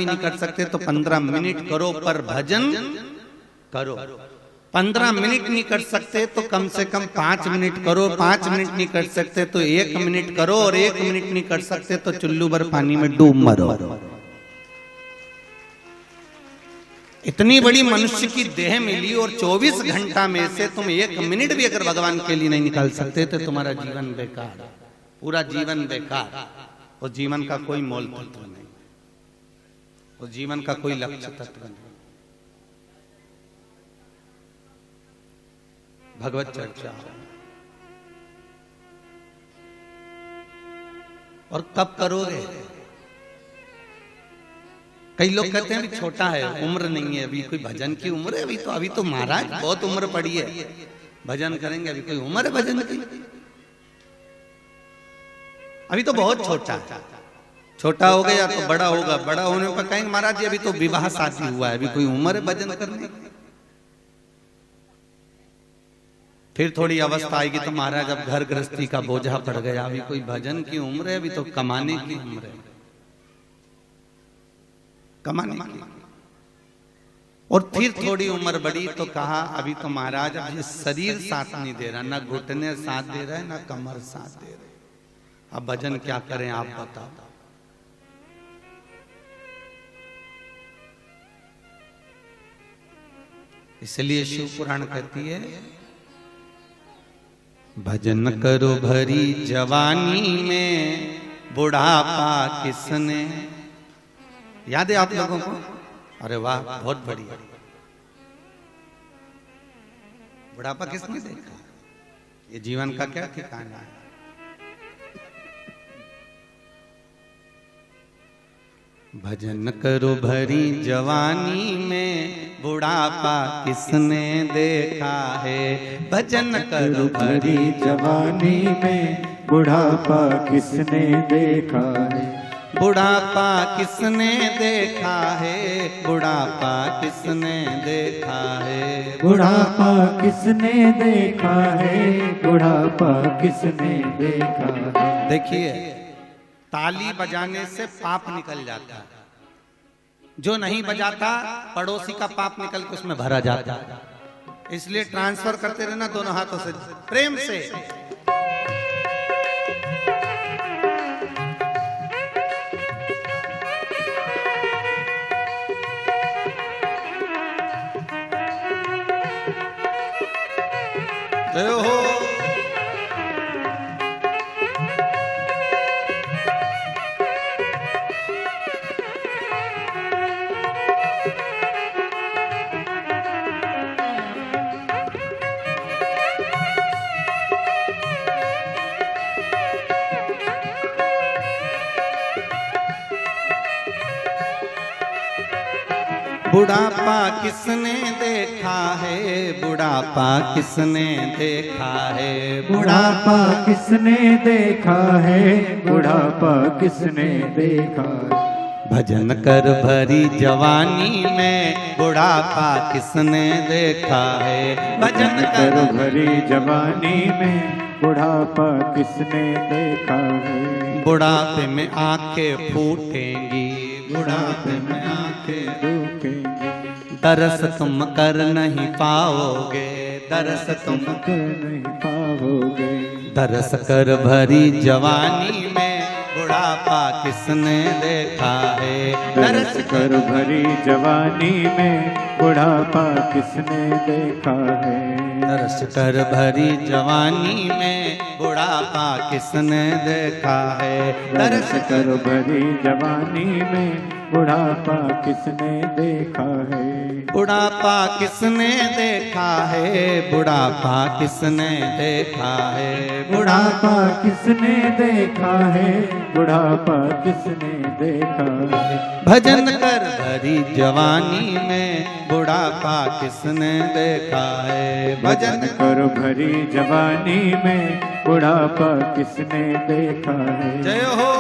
नहीं कर सकते तो 15 मिनट करो, पर भजन करो। 15 मिनट नहीं कर सकते तो कम से कम 5 मिनट करो। 5 मिनट नहीं कर सकते तो 1 मिनट करो, और 1 मिनट नहीं कर सकते तो चुल्लू भर पानी में डूब मरो। इतनी बड़ी मनुष्य की देह मिली और 24 घंटा में से तुम 1 मिनट भी अगर भगवान के लिए नहीं निकाल सकते तो तुम्हारा जीवन बेकार, पूरा जीवन बेकार। और जीवन का कोई मोल तत्व नहीं, और जीवन का कोई लक्ष्य तत्व नहीं। भगवत चर्चा और कब करोगे? कई लोग कहते हैं अभी छोटा है, उम्र नहीं है, अभी कोई भजन की उम्र है? अभी तो महाराज बहुत उम्र पड़ी है, भजन करेंगे, अभी कोई उम्र है भजन की? अभी तो बहुत छोटा है। छोटा हो गया तो बड़ा होगा, बड़ा होने पर कहेंगे महाराज जी अभी तो विवाह शादी हुआ है, अभी कोई उम्र है भजन करने की? फिर थोड़ी अवस्था आएगी तो महाराज अब घर गृहस्थी का बोझा पड़ गया, अभी कोई भजन की उम्र है? अभी तो कमाने की उम्र है, कमाने की। और फिर थोड़ी उम्र बढ़ी तो कहा अभी तो महाराज अब शरीर साथ नहीं दे रहा, ना घुटने साथ दे रहा है, ना कमर साथ दे रहे, अब भजन क्या करें आप बताओ। इसलिए शिव पुराण कहती है भजन करो भरी जवानी में, बुढ़ापा किसने। याद है आप लोगों को? अरे वाह, बहुत बढ़िया। बुढ़ापा किसने देखा? ये जीवन का क्या ठिकाना है? भजन करो भरी जवानी में, बुढ़ापा किसने देखा है। भजन करो भरी जवानी में, बुढ़ापा किसने देखा है। बुढ़ापा किसने देखा है, बुढ़ापा किसने देखा है। बुढ़ापा किसने देखा है, बुढ़ापा किसने देखा है। देखिए, ताली बजाने से पाप निकल जाता है, जो नहीं बजाता पड़ोसी का पाप निकल के उसमें भरा जाता है। इसलिए ट्रांसफर करते रहना दोनों हाथों से, प्रेम से। जय हो। बुढ़ापा किसने देखा है, बुढ़ापा किसने देखा है। बुढ़ापा किसने देखा है, बुढ़ापा किसने देखा है। भजन कर भरी जवानी में, बुढ़ापा किसने देखा है। भजन कर भरी जवानी में, बुढ़ापा किसने देखा है। बुढ़ापे में आंखें फूटेंगी, बुढ़ापे में आंखें डूबेंगी। दरस तुम कर नहीं पाओगे, दरस तुम कर नहीं पाओगे। दरस कर भरी जवानी में, बुढ़ापा किसने देखा है। दरस कर भरी जवानी में, बुढ़ापा किसने देखा है। दरस कर भरी जवानी में, बुढ़ापा किसने देखा है। दरस कर भरी जवानी में, बुढ़ापा किसने देखा है। बुढ़ापा किसने देखा है, बुढ़ापा किसने देखा है। बुढ़ापा किसने देखा है, बुढ़ापा किसने देखा है। भजन कर भरी जवानी में, बुढ़ापा किसने देखा है। भजन कर भरी जवानी में, बुढ़ापा किसने देखा है। जय हो।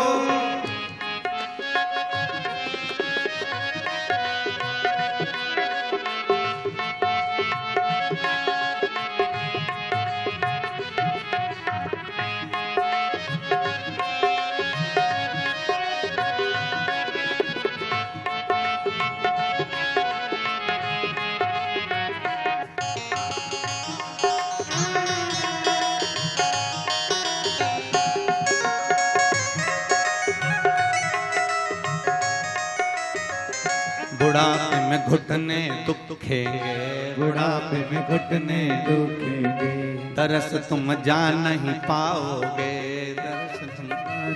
बुढ़ापे में घुटने दुखेंगे, बुढ़ापे में घुटने दुखेंगे, दरस तुम जान नहीं पाओगे, दरस तुम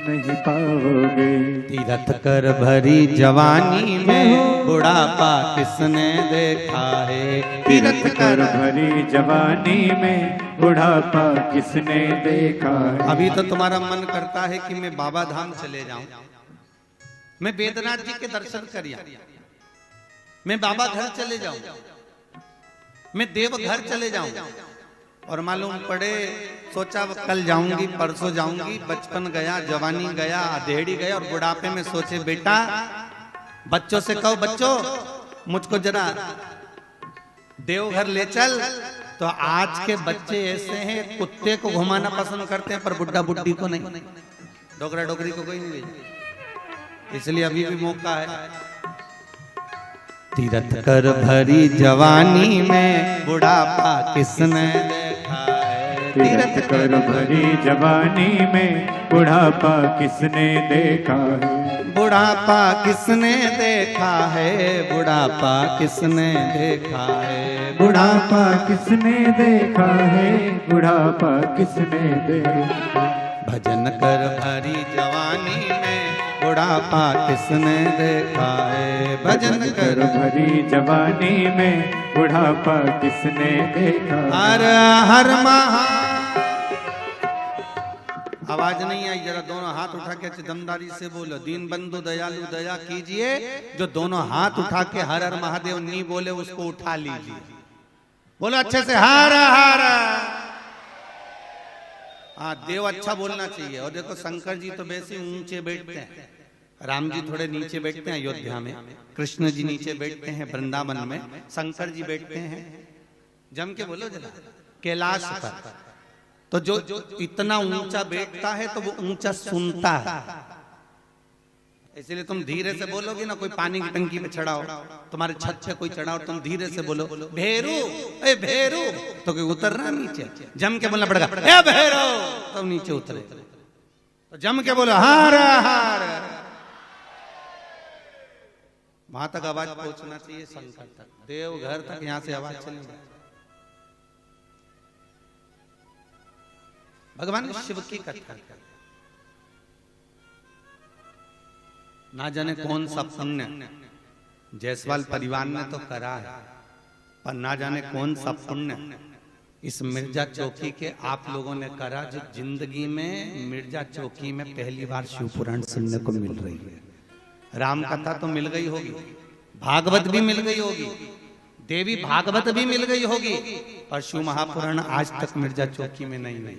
नहीं पाओगे। तीरथ कर भरी जवानी में बुढ़ापा किसने देखा है, तीरथ कर भरी जवानी में बुढ़ापा किसने देखा है। अभी तो तुम्हारा मन करता है कि मैं बाबा धाम चले जाऊं, मैं वेदनाथ जी के दर्शन करिया, मैं बाबा घर चले जाऊं, मैं देव घर चले जाऊं, और मालूम पड़े सोचा कल जाऊंगी परसों जाऊंगी, बचपन गया, जवानी गया, अधेड़ी गया, और बुढ़ापे में सोचे बेटा बच्चों से कहो बच्चों मुझको जरा देवघर ले चल। तो आज के बच्चे ऐसे हैं, कुत्ते को घुमाना पसंद करते हैं पर बुढ़ा बुढ़ी को नहीं, डोगरा डोगरी को कोई नहीं भेजा, इसलिए अभी भी मौका है। तीरथ कर भरी जवानी में बुढ़ापा किसने देखा है, तीरथ कर भरी जवानी में बुढ़ापा किसने देखा है। बुढ़ापा किसने देखा है, बुढ़ापा किसने देखा है, बुढ़ापा किसने देखा है, बुढ़ापा किसने देखा। भजन कर भरी जवानी में बुढ़ापा किसने देखा है, भजन कर भरी जवानी में बुढ़ापा किसने देखा। हर हर महा आवाज नहीं आई, जरा दोनों हाथ उठा के दमदारी से बोलो, दीन बंधु दयालु दया कीजिए। जो दोनों हाथ उठा के हर हर महादेव नहीं बोले उसको उठा लीजिए, बोलो अच्छे से हर हर। हाँ देव अच्छा बोलना चाहिए। और देखो शंकर जी तो वैसे ऊंचे बैठते हैं, राम जी थोड़े नीचे बैठते हैं अयोध्या में, कृष्ण जी नीचे बैठते हैं वृंदावन में, शंकर जी बैठते हैं जम के बोलो जरा कैलाश पर। तो जो इतना ऊंचा बैठता है तो वो ऊंचा सुनता है, इसलिए तुम धीरे से बोलोगे ना, कोई पानी की टंकी पे चढ़ा हो, तुम्हारे छत पे कोई चढ़ा हो, तुम धीरे से बोलो भेरू ए भेरू, तो कोई उतर रहा नीचे, जम के बोलना पड़ेगा ए भेरू, तो नीचे उतरे। तो जम के बोलो हार हार, वहां तक आवाज पहुंचना चाहिए, शंकर तक, देवघर तक यहां से आवाज चली जाए। भगवान शिव की कथा ना जाने कौन सा पुण्य जायसवाल परिवार ने तो करा है, पर ना जाने कौन सा पुण्य इस मिर्जा चौकी के आप लोगों ने करा, जो जिंदगी में मिर्जा चौकी में पहली बार शिव पुराण सुनने को मिल रही है। राम कथा तो मिल गई होगी, भागवत भी मिल गई होगी, देवी भागवत भी मिल गई होगी, पर शिव महापुराण आज तक मिर्जा चौकी में नहीं।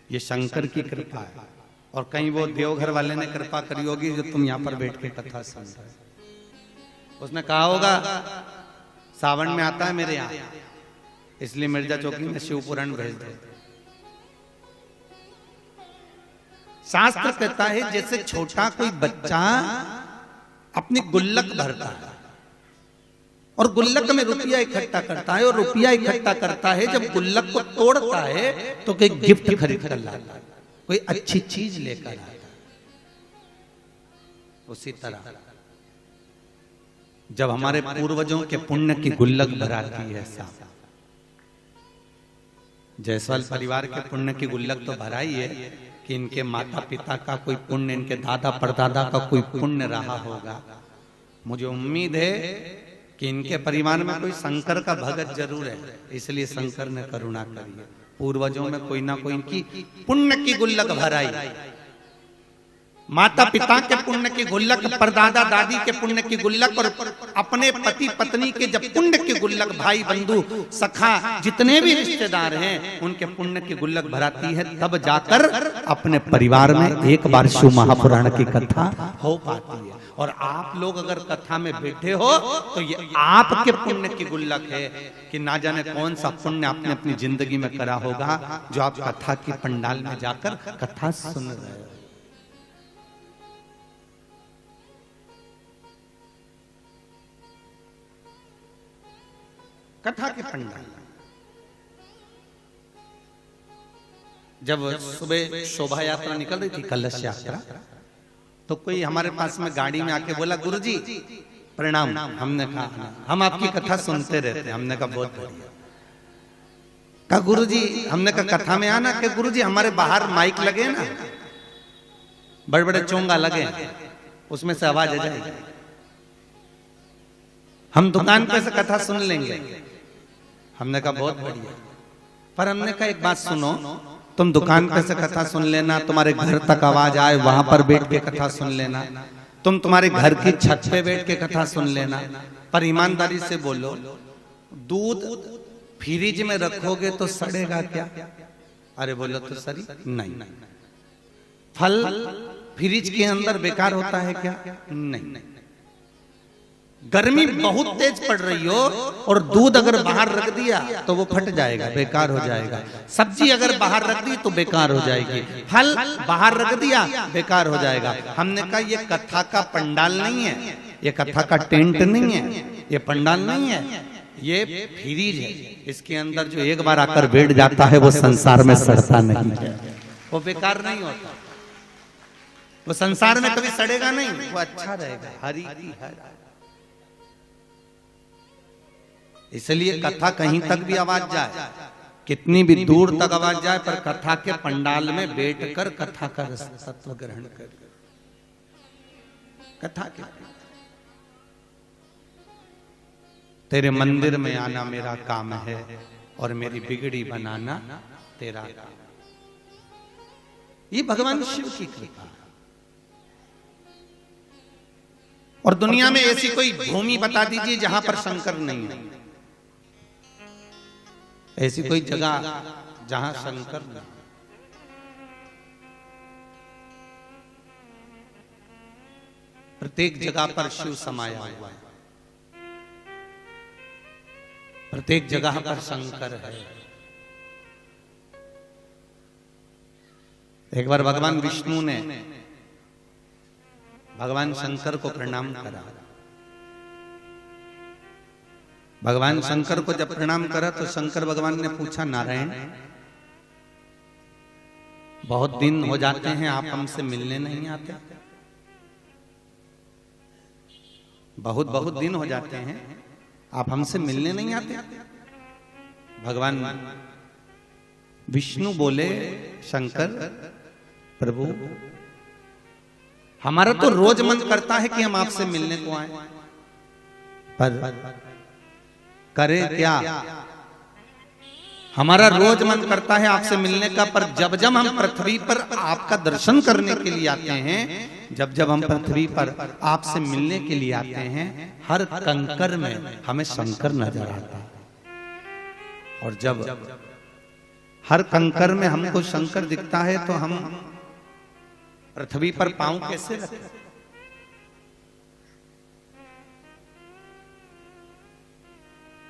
ये शंकर की कृपा है, और कहीं वो देवघर वाले ने कृपा करी होगी जो तुम यहाँ पर बैठ के कथा सुन रहे हो। उसने कहा होगा सावन में आता है मेरे यहाँ, इसलिए मिर्जा चौकी में शिव पुराण भेज दो। शास्त्र कहता है जैसे छोटा कोई बच्चा अपनी गुल्लक भरता है और गुल्लक में रुपया इकट्ठा करता है, और रुपया इकट्ठा करता है, जब गुल्लक को तोड़ता है तो कोई गिफ्ट खरीद कर लाता है, कोई अच्छी चीज लेकर आता है। उसी तरह जब हमारे पूर्वजों के पुण्य की गुल्लक भराती है साहब, जायसवाल परिवार के पुण्य की गुल्लक तो भराई है कि इनके माता पिता का कोई पुण्य, इनके दादा परदादा का कोई पुण्य रहा होगा। मुझे उम्मीद है कि इनके परिवार में कोई शंकर का भगत जरूर है, इसलिए शंकर ने करुणा करी है, पूर्वजों में कोई ना कोई इनकी पुण्य की गुल्लक भराई। माता पिता के पुण्य की गुल्लक, परदादा दादी के पुण्य की गुल्लक, और अपने पति पत्नी के जब पुण्य की गुल्लक, भाई बंधु सखा जितने भी रिश्तेदार हैं उनके पुण्य की गुल्लक भराती है, तब जाकर अपने परिवार में एक बार शिव महापुराण की कथा हो पाती है। और आप लोग अगर कथा में बैठे हो तो ये आपके पुण्य की गुल्लक है कि ना जाने कौन सा पुण्य आपने अपनी जिंदगी में करा होगा, जो आप कथा की पंडाल में जाकर कथा सुन रहे हो। कथा के पंडाल जब सुबह शोभा यात्रा निकल रही थी, कलश यात्रा, तो कोई हमारे पास में गाड़ी में आके बोला गुरुजी प्रणाम। हमने कहा हम आपकी कथा सुनते रहते। हमने कहा बहुत बढ़िया। कहा गुरुजी, हमने कहा कथा में आना कि गुरुजी हमारे बाहर माइक लगे ना, बड़े बड़े चोंगा लगे, उसमें से आवाज आ जाएगी, हम दुकान पे से कथा सुन लेंगे। हमने कहा बहुत बढ़िया। पर हमने कहा एक बात सुनो, तुम दुकान पे से कथा सुन लेना, तुम्हारे घर तक आवाज आए वहां पर बैठ के कथा सुन लेना, तुम तुम्हारे घर की छत पे बैठ के कथा सुन लेना, पर ईमानदारी से बोलो, दूध फ्रिज में रखोगे तो सड़ेगा क्या? अरे बोलो तो सही नहीं। फल फ्रिज के अंदर बेकार होता है क्या? नहीं। गर्मी बहुत तेज पड़ रही हो और दूध अगर बाहर रख दिया तो वो फट जाएगा, बेकार हो जाएगा। सब्जी अगर बाहर रख दी तो बेकार हो जाएगी। फल बाहर रख दिया बेकार हो जाएगा। हमने कहा ये कथा का पंडाल नहीं है, ये कथा का टेंट नहीं है, ये पंडाल नहीं है, ये फ्रिज है। इसके अंदर जो एक बार आकर बैठ जाता है वो संसार में सड़ता नहीं है, वो बेकार नहीं होता, वो संसार में कभी सड़ेगा नहीं, वो अच्छा रहेगा, हरी की हर। इसलिए कथा कहीं तक भी आवाज जाए, कितनी भी दूर तक आवाज जाए, पर कथा के पंडाल में बैठकर कथा का तत्व ग्रहण कर, कथा के तेरे मंदिर में आना मेरा काम है और मेरी बिगड़ी बनाना तेरा काम। ये भगवान शिव की कृपा। और दुनिया में ऐसी कोई भूमि बता दीजिए जहां पर शंकर नहीं है, ऐसी कोई जगह जहां शंकर नहीं। प्रत्येक जगह पर शिव समाया हुआ है, प्रत्येक जगह पर शंकर है। एक बार भगवान विष्णु ने भगवान शंकर को प्रणाम करा। भगवान शंकर को जब प्रणाम करा तो शंकर भगवान ने पूछा, नारायण बहुत दिन हो जाते हैं आप हमसे मिलने नहीं आते, बहुत दिन हो जाते हैं आप हमसे मिलने नहीं आते। भगवान विष्णु बोले, शंकर प्रभु हमारा तो रोज मन करता है कि हम आपसे मिलने को आए, पर करे क्या? हमारा रोज मन करता है आपसे मिलने का, पर जब जब हम पृथ्वी पर आपका दर्शन करने के लिए आते हैं, जब जब हम पृथ्वी पर आपसे मिलने के लिए आते हैं, हर कंकर में हमें शंकर नजर आता है। और जब हर कंकर में हमको शंकर दिखता है तो हम पृथ्वी पर पांव कैसे रखें?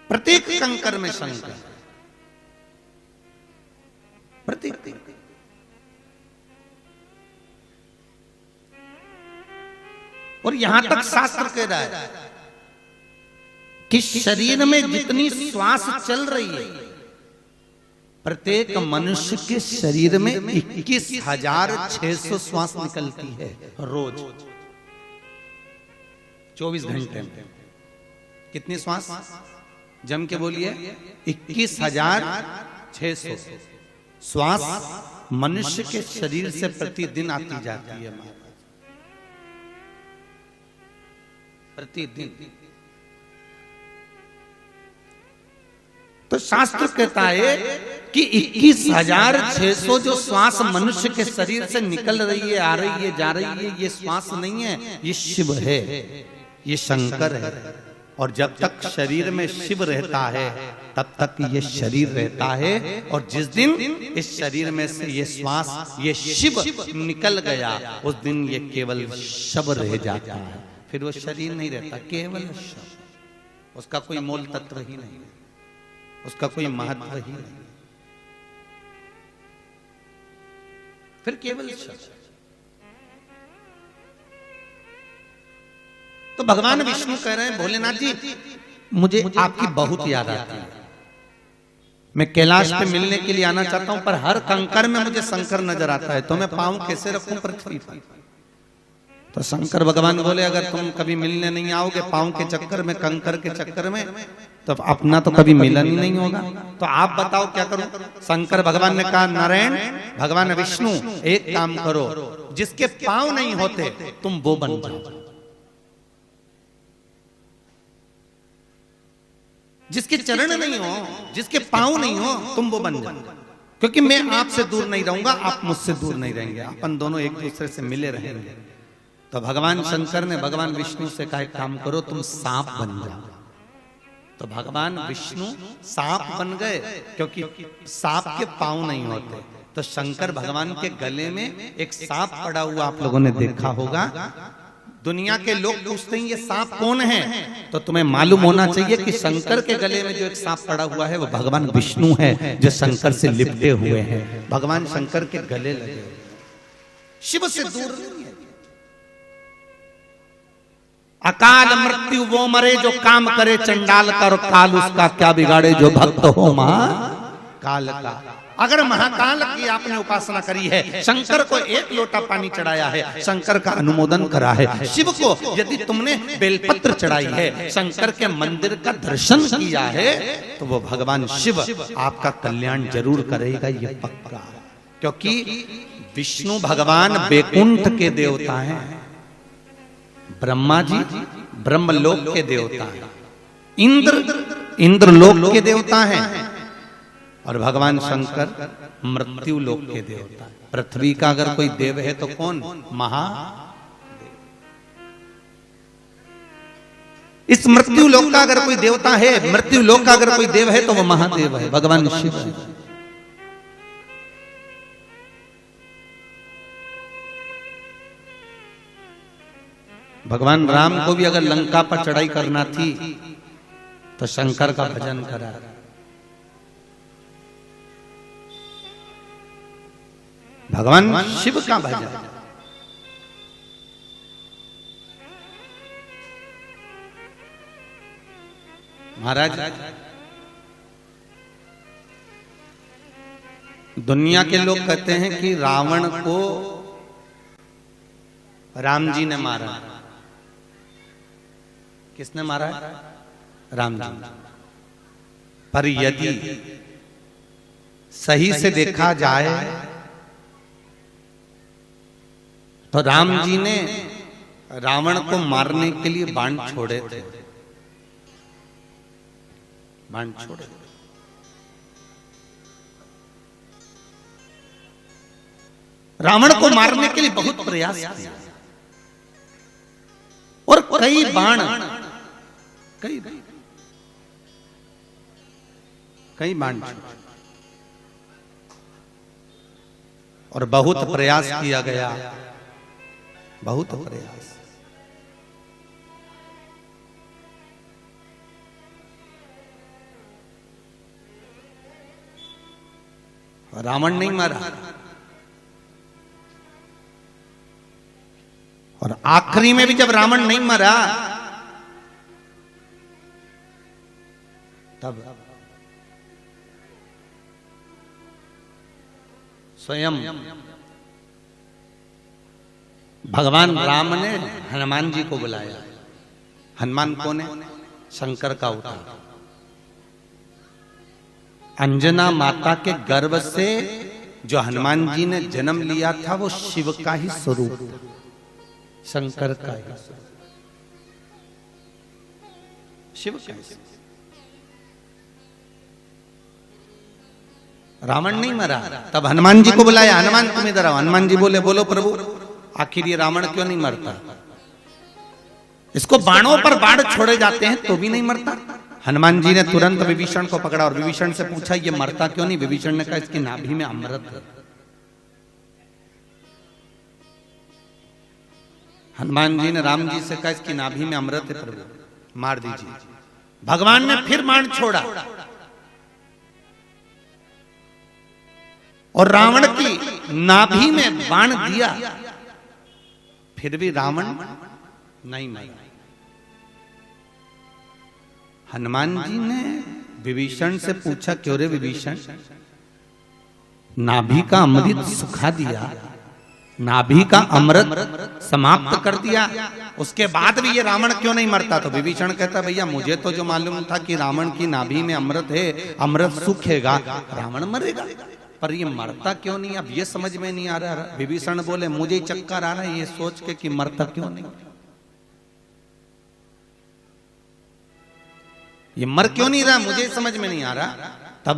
प्रत्येक कंकर में शंकर, प्रत्येक। और यहां तक शास्त्र कह रहा है कि शरीर में जितनी श्वास चल रही है, प्रत्येक मनुष्य के शरीर में 21,600 श्वास निकलती है रोज, 24 घंटे में। कितनी श्वास? जम के बोलिए, 21,600 श्वास मनुष्य के शरीर से प्रतिदिन आती जाती है, प्रतिदिन। तो शास्त्र कहता है कि 21,600 जो श्वास मनुष्य के शरीर से निकल रही है, आ रही है, जा रही है, ये श्वास नहीं है, ये शिव है, ये शंकर है। और जब तक शरीर में शिव रहता है तब तक ये शरीर रहता है, और जिस दिन इस शरीर में से ये श्वास, ये शिव निकल गया, उस दिन ये केवल शव रह जाता है। फिर वो शरीर नहीं रहता, केवल शव। उसका कोई मूल तत्व ही नहीं, उसका कोई महत्व ही नहीं, फिर केवल शव। तो भगवान विष्णु कह रहे हैं, भोलेनाथ जी मुझे आपकी बहुत याद आती है, मैं कैलाश पे मिलने के लिए आना चाहता हूं, पर हर कंकर में मुझे शंकर नजर आता है, तो मैं पांव कैसे रखूं पृथ्वी पर? तो शंकर भगवान बोले अगर तुम कभी मिलने नहीं आओगे पांव के चक्कर में, कंकर के चक्कर में, तो अपना तो कभी मिलन ही नहीं होगा। तो आप बताओ क्या करो। शंकर भगवान ने कहा नारायण भगवान विष्णु एक काम करो, जिसके पांव नहीं होते तुम वो बन जाओ, जिसके चरण नहीं हो, जिसके पांव नहीं हो, तुम वो बन जाओ, क्योंकि मैं आपसे दूर नहीं रहूंगा, आप मुझसे दूर नहीं रहेंगे, अपन दोनों एक दूसरे से मिले रहेंगे। तो भगवान शंकर ने भगवान विष्णु से कहा काम करो तुम सांप बन जाओ। तो भगवान विष्णु सांप बन गए, क्योंकि सांप के पांव नहीं होते। तो शंकर भगवान के गले में एक सांप पड़ा हुआ आप लोगों ने देखा होगा। दुनिया के लोग पूछते हैं ये सांप कौन है, तो तुम्हें मालूम होना चाहिए कि शंकर के गले में जो एक सांप पड़ा हुआ है वो भगवान विष्णु है, जो शंकर से लिपटे हुए हैं, भगवान शंकर के गले लगे, शिव से दूर नहीं है। अकाल मृत्यु वो मरे जो काम करे चंडाल का, और काल उसका क्या बिगाड़े जो भक्त हो महाकाल का। अगर महाकाल की आपने उपासना करी है, शंकर को एक लोटा पानी चढ़ाया है, शंकर का अनुमोदन करा है, शिव को यदि तुमने बेलपत्र चढ़ाई है, शंकर के मंदिर का दर्शन किया है, तो वो भगवान शिव आपका कल्याण जरूर करेगा, ये पक्का। क्योंकि विष्णु भगवान बैकुंठ के देवता हैं, ब्रह्मा जी ब्रह्मलोक के देवता हैं, इंद्रलोक के देवता हैं, और भगवान शंकर मृत्यु लोक के देवता। पृथ्वी का अगर कोई देव है तो कौन? महादेव। इस मृत्यु लोक का अगर कोई देवता है, मृत्यु लोक का अगर कोई देव है तो वो महादेव है, भगवान शिव है। भगवान राम को भी अगर लंका पर चढ़ाई करना थी तो शंकर का भजन करा। भगवान शिव का भजन। महाराज दुनिया के लोग कहते हैं कि रावण को राम जी ने मारा। किसने मारा है? राम जी। पर यदि सही से देखा जाए तो राम जी ने रावण को मारने के लिए बाण छोड़े थे, बाण छोड़े। रावण को मारने के लिए बहुत प्रयास किया और कई बाण और बहुत प्रयास किया गया, बहुत प्रयास। रावण नहीं मारा, और आखिरी में भी जब रावण नहीं मरा तब स्वयं भगवान राम ने हनुमान जी को बुलाया। हनुमान कौन है? शंकर का अवतार। अंजना माता के गर्भ से जो हनुमान जी ने जन्म लिया था वो शिव का ही स्वरूप, शंकर का ही शिव का। रावण नहीं मरा, तब हनुमान जी को बुलाया, हनुमान तुम इधर आओ। हनुमान जी बोले बोलो प्रभु, आखिर ये रावण क्यों नहीं मरता? इसको बाणों पर बाण छोड़े जाते हैं तो भी नहीं मरता। हनुमान जी ने तुरंत विभीषण को पकड़ा और विभीषण से पूछा ये मरता क्यों नहीं? विभीषण ने कहा इसकी नाभि में अमृत है। हनुमान जी ने राम जी से कहा इसकी नाभि में अमृत है प्रभु, मार दीजिए। भगवान ने फिर बाण छोड़ा और रावण की नाभि में बाण दिया, फिर भी रावण नहीं मरा। हनुमान जी ने विभीषण से पूछा क्यों रे विभीषण, नाभि का अमृत सुखा दिया नाभि का अमृत समाप्त कर दिया। उसके बाद भी ये रावण क्यों नहीं मरता? तो विभीषण कहता भैया मुझे तो जो मालूम था कि रावण की नाभि में अमृत है, अमृत सूखेगा, रावण मरेगा, पर ये मरता क्यों नहीं? अब ये समझ में नहीं आ रहा। विभीषण बोले मुझे चक्कर आ रहा है ये सोच के कि मरता क्यों नहीं, ये मर क्यों नहीं रहा, मुझे समझ में नहीं आ रहा। तब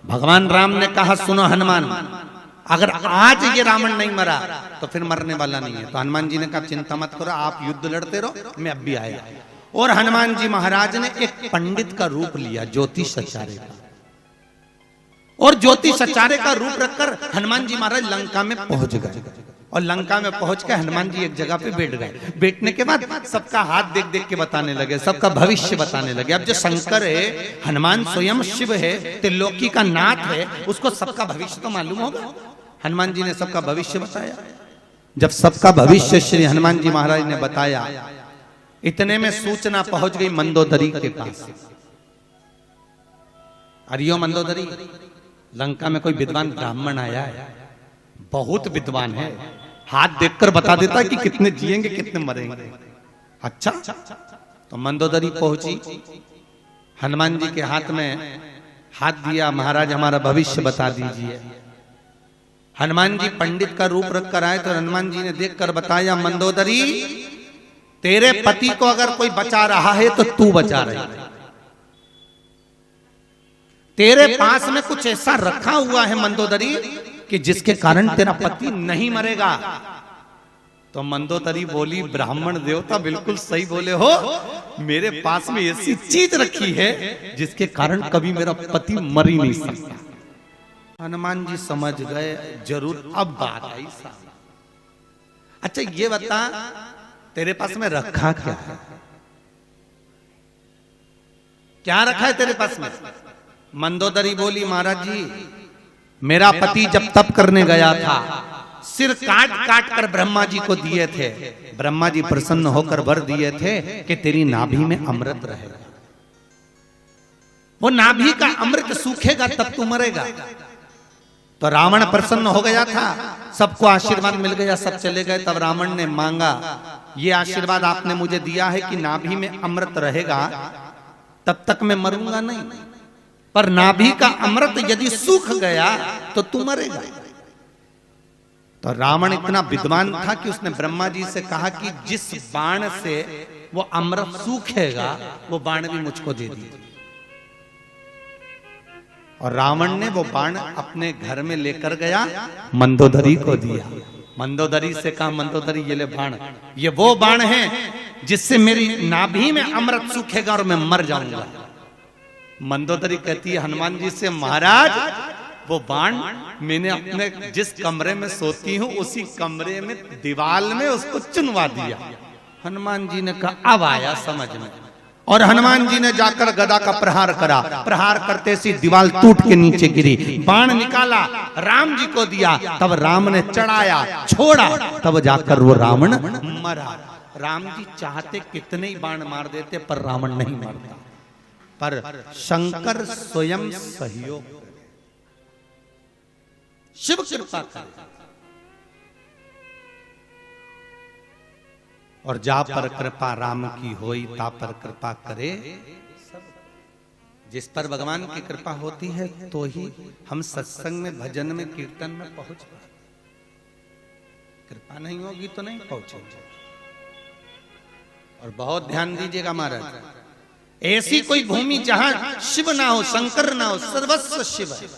भगवान राम ने कहा सुनो हनुमान, अगर आज ये रावण नहीं मरा तो फिर मरने वाला नहीं है। तो हनुमान जी ने कहा चिंता मत करो, आप युद्ध लड़ते रहो, मैं अब भी आया। और हनुमान जी महाराज ने एक पंडित का रूप लिया, ज्योतिष आचार्य का, और ज्योतिष आचार्य का रूप रखकर हनुमान जी महाराज लंका में पहुंच गए। और लंका में पहुंच के हनुमान जी एक जगह पे बैठ गए। बैठने के बाद सबका हाथ देख देख के बताने लगे, सबका भविष्य बताने लगे। अब जो शंकर है, हनुमान स्वयं शिव है, त्रिलोकी का नाथ है, उसको सबका भविष्य तो मालूम होगा। हनुमान जी ने सबका भविष्य बताया। जब सबका भविष्य श्री हनुमान जी महाराज ने बताया, इतने में सूचना पहुंच गई मंदोदरी के पास। अरियो मंदोदरी, लंका में कोई विद्वान ब्राह्मण आया है, बहुत विद्वान है, हाथ देखकर बता देता है कि कितने जिएंगे कितने मरेंगे। अच्छा, तो मंदोदरी पहुंची, हनुमान जी के हाथ में हाथ दिया, महाराज हमारा भविष्य बता दीजिए। हनुमान जी पंडित का रूप रख कर आए तो हनुमान जी ने देखकर बताया, मंदोदरी तेरे पति को अगर कोई बचा रहा है तो तू बचा रही है, तेरे पास में कुछ ऐसा रखा हुआ है मंदोदरी कि जिसके कारण तेरा पति नहीं मरेगा। तो मंदोदरी बोली, ब्राह्मण देवता बिल्कुल सही बोले हो, मेरे पास में ऐसी चीज रखी है जिसके कारण कभी मेरा पति मर ही नहीं सकता। हनुमान जी समझ गए, जरूर अब बात आई सामने। अच्छा ये बता, तेरे पास में रखा क्या है? क्या रखा है तेरे पास में? मंदोदरी बोली, महाराज जी मेरा पति जब तप करने गया था, सिर काट काट कर ब्रह्मा जी को दिए थे, ब्रह्मा जी प्रसन्न होकर वर दिए थे कि तेरी नाभि में अमृत रहेगा। वो नाभि का अमृत सूखेगा तब तू मरेगा। तो रावण प्रसन्न हो गया था, सबको आशीर्वाद मिल गया, सब चले गए। तब रावण ने मांगा, ये आशीर्वाद आपने मुझे दिया है कि नाभि में अमृत रहेगा, तब तक मैं मरूंगा नहीं, पर नाभि का अमृत यदि सूख गया तो तू मरेगा। तो रावण इतना विद्वान था कि उसने ब्रह्मा जी से कहा कि जिस बाण से वो अमृत सूखेगा वो बाण भी मुझको दे दीजिए। और रावण ने वो बाण अपने घर में लेकर गया, मंदोदरी को दिया। मंदोदरी से कहा, मंदोदरी ये ले बाण, ये वो बाण है जिससे मेरी नाभि में अमृत सूखेगा और मैं मर जाऊंगा। मंदोदरी कहती है हनुमान जी से, महाराज वो बाण मैंने अपने जिस कमरे में सोती हूं उसी कमरे में दीवाल में उसको चुनवा दिया। हनुमान जी ने कहा अब आया समझ में। और हनुमान जी ने जाकर गदा का प्रहार करा, प्रहार करते सी दीवाल टूट के नीचे गिरी, बाण निकाला, राम जी को दिया, तब राम ने चढ़ाया, छोड़ा, तब जाकर वो रावण मरा। राम जी चाहते कितने ही बाण मार देते पर रावण नहीं मरता, पर शंकर स्वयं सहयोग, शिव कृपा करे। और जा पर कृपा राम की होई ता पर कृपा करे सब। जिस पर भगवान की कृपा होती है तो ही हम सत्संग में, भजन में, कीर्तन में पहुंच पाए। कृपा नहीं होगी तो नहीं पहुंचेंगे। और बहुत ध्यान दीजिएगा महाराज, ऐसी कोई भूमि जहां शिव ना हो, शंकर ना हो, सर्वस्व शिव है।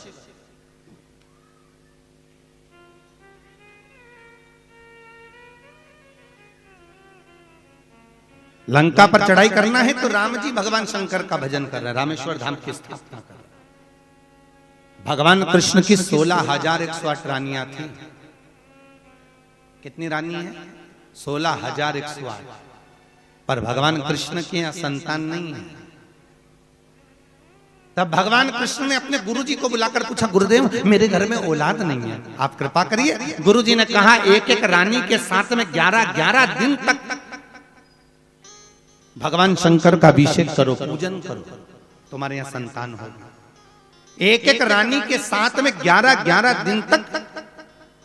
लंका पर चढ़ाई करना है तो राम जी भगवान शंकर का भजन कर रहे हैं, रामेश्वर धाम की स्थापना कर रहे हैं। भगवान कृष्ण की 16,108 रानियां थी। कितनी रानी है? 16,108। पर भगवान कृष्ण के यहां संतान नहीं है। तब भगवान कृष्ण ने अपने गुरुजी को बुलाकर पूछा, गुरुदेव मेरे घर में औलाद नहीं है, आप कृपा करिए। गुरुजी ने कहा, एक एक रानी के साथ में 11-11 दिन तक भगवान शंकर का अभिषेक करो, पूजन करो, तुम्हारे यहां संतान होगी। एक एक रानी के साथ में 11-11 दिन तक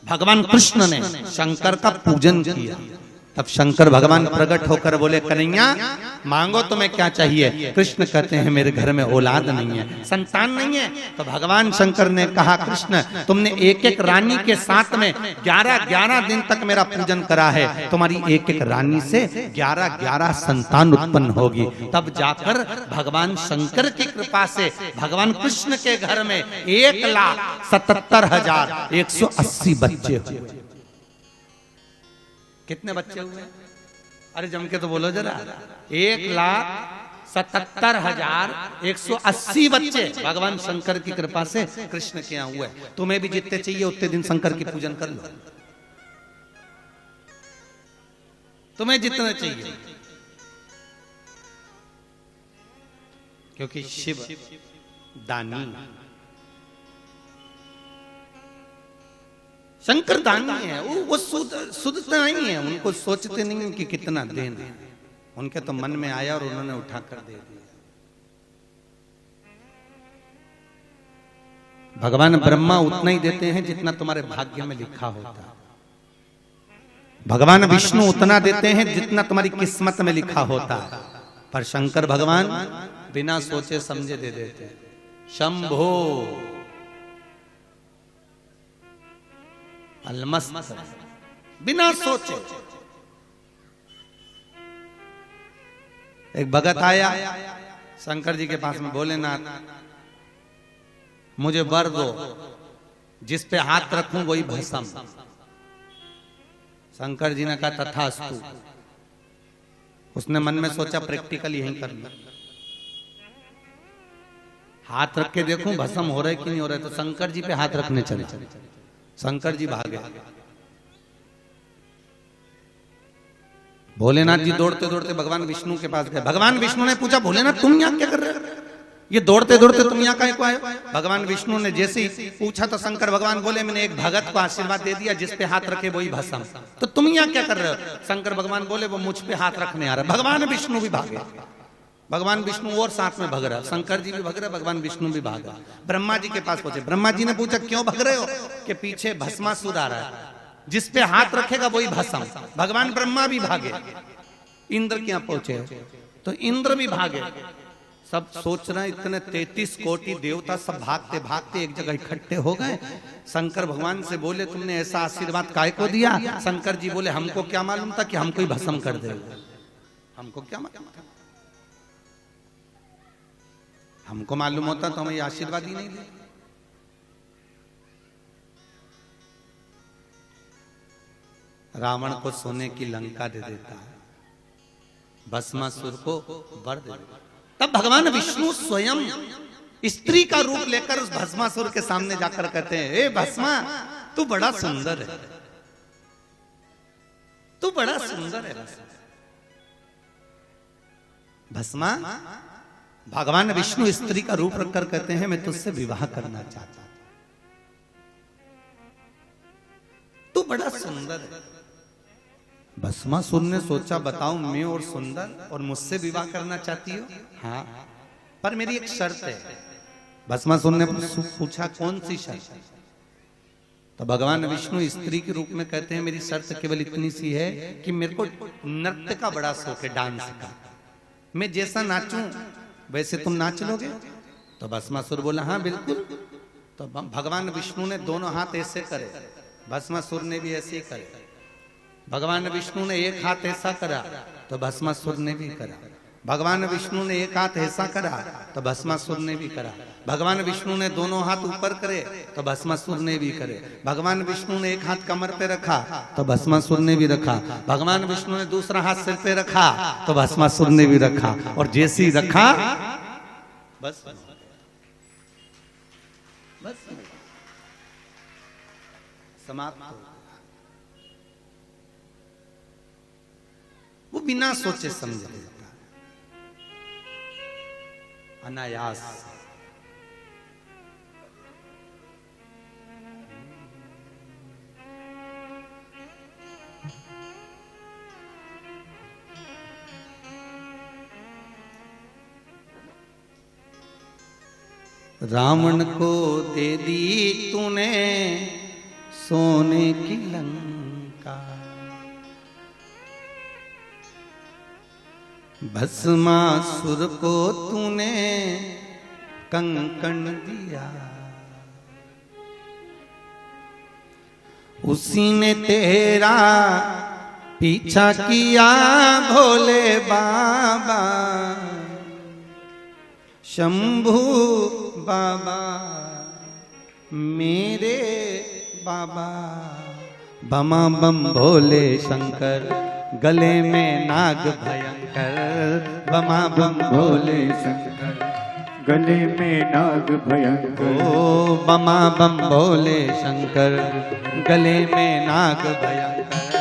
भगवान कृष्ण ने शंकर का पूजन किया। तब शंकर भगवान प्रकट होकर बोले, कन्हैया मांगो तुम्हें क्या चाहिए। कृष्ण कहते हैं मेरे घर में औलाद नहीं है, संतान नहीं है। तो भगवान शंकर ने कहा, कृष्ण तुमने एक एक रानी के साथ में 11-11 दिन तक मेरा पूजन करा है, तुम्हारी एक एक रानी से 11-11 संतान उत्पन्न होगी। तब जाकर भगवान शंकर की कृपा से भगवान कृष्ण के घर में 1,77,180 बच्चे हुए। कितने बच्चे हुए? अरे जम के तो बोलो जरा। 1,77,180 बच्चे भगवान शंकर की कृपा से कृष्ण के यहाँ हुए। तुम्हें भी जितने चाहिए उतने दिन शंकर की पूजन कर लो, तुम्हें जितना चाहिए, क्योंकि शिव दानी, शंकर दानी है। वो शुद्धता नहीं है, उनको सोचते नहीं कि कितना देना, उनके तो मन में आया और उन्होंने उठाकर दे दिया। भगवान ब्रह्मा उतना ही देते हैं जितना तुम्हारे भाग्य में लिखा होता है। भगवान विष्णु उतना देते हैं जितना तुम्हारी किस्मत में लिखा होता है। पर शंकर भगवान बिना सोचे समझे दे देते हैं। शंभो अलमस्त, बिना सोचे। एक भगत आया शंकर जी के पास में, भोलेनाथ मुझे वर दो, जिस पे हाथ रखूं वही भस्म। शंकर जी ने कहा तथास्तु। उसने मन में सोचा प्रैक्टिकल यही करना, हाथ रख के देखूं भस्म हो रहा है कि नहीं हो रहा है। तो शंकर जी पे हाथ रखने चले। शंकर जी भागे। भोलेनाथ जी दौड़ते दौड़ते भगवान विष्णु के पास गए। भगवान विष्णु ने पूछा, भोलेनाथ तुम यहाँ क्या कर रहे हो? ये दौड़ते दौड़ते तुम यहाँ काहे को आए? भगवान विष्णु ने जैसे ही पूछा तो शंकर भगवान बोले, मैंने एक भगत को आशीर्वाद दे दिया, जिस पे हाथ रखे वही भस्म। तो तुम यहाँ क्या कर रहे हो? शंकर भगवान बोले, वो मुझ पे हाथ रखने आ रहा है। भगवान विष्णु भी भागे। भगवान विष्णु और साथ में भग रहा, शंकर जी भी भग रहे, भगवान विष्णु भी भागा। ब्रह्मा जी के पास पहुंचे। ब्रह्मा जी ने पूछा, क्यों भग रहे हो? कि पीछे भस्मासुर आ रहा है, जिस पे हाथ रखेगा वही भस्म। भगवान ब्रह्मा भी भागे। इंद्र के यहाँ पहुंचे तो इंद्र भी भागे। सब सोच रहे इतने 33 कोटि देवता सब भागते भागते एक जगह इकट्ठे हो गए। शंकर भगवान से बोले, तुमने ऐसा आशीर्वाद काय को दिया? शंकर जी बोले, हमको क्या मालूम था कि हमको ही भस्म कर देगा। हमको क्या मालूम था? हमको मालूम होता तो हमें आशीर्वाद ही नहीं दे। रावण को सोने की लंका दे देता है, भस्मासुर को वर दे देता। तब भगवान विष्णु स्वयं स्त्री का रूप लेकर उस भस्मासुर के सामने जाकर कहते हैं, ए भस्मा तू बड़ा सुंदर है, तू बड़ा सुंदर है भस्मा। भगवान विष्णु स्त्री का रूप रखकर कहते हैं, मैं तुझसे विवाह करना चाहता हूं, तू बड़ा सुंदर है। भस्मासुर ने सोचा, बताओ मैं और सुंदर और मुझसे विवाह करना चाहती हो? हाँ, पर मेरी एक शर्त है। भस्मासुर ने पूछा, कौन सी शर्त? तो भगवान विष्णु स्त्री के रूप में कहते हैं, मेरी शर्त केवल इतनी सी है कि मेरे को नृत्य का बड़ा शौक है, डांस का। मैं जैसा नाचूं वैसे तुम नाच लोगे? तो भस्मासुर बोला, हाँ बिल्कुल। तो भगवान विष्णु ने दोनों हाथ ऐसे करे, भस्मासुर ने भी ऐसे ही करे। भगवान विष्णु ने एक हाथ ऐसा करा तो भस्मासुर ने भी करा। भगवान विष्णु ने एक हाथ ऐसा करा तो भस्मासुर ने भी करा। भगवान विष्णु ने दोनों हाथ ऊपर करे तो भस्मासुर ने भी करे। भगवान विष्णु ने एक हाथ कमर पे रखा तो भस्मासुर ने भी रखा। भगवान विष्णु ने दूसरा हाथ सिर पे रखा तो भस्मासुर ने भी रखा। और जैसे ही रखा बस बस समाप्त हो। वो बिना सोचे समझे देता, अनायास। रावण को दे दी तूने सोने की लंका। भस्मासुर को तूने कंकण दिया, उसी ने तेरा पीछा किया भोले बाबा। शंभू बाबा मेरे बाबा, बमा बम भोले शंकर, गले में नाग भयंकर। बमा बम भोले शंकर, गले में नाग भयंकर। ओ बमा बम भोले शंकर, गले में नाग भयंकर।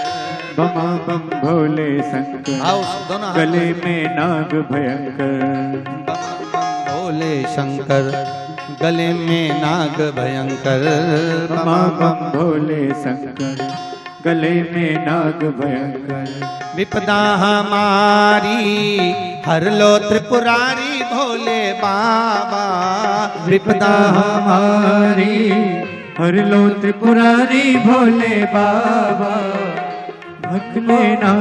बमा बम भोले शंकर, आओ दोनों गले में नाग भयंकर। बमा बम भोले शंकर, गले में नाग भयंकर। बमा बम भोले शंकर, गले में नाग भयंकर। विपदा हमारी हर लो त्रिपुरारी भोले बाबा। विपदा हमारी हर लो त्रिपुरारी भोले बाबा। रख लेना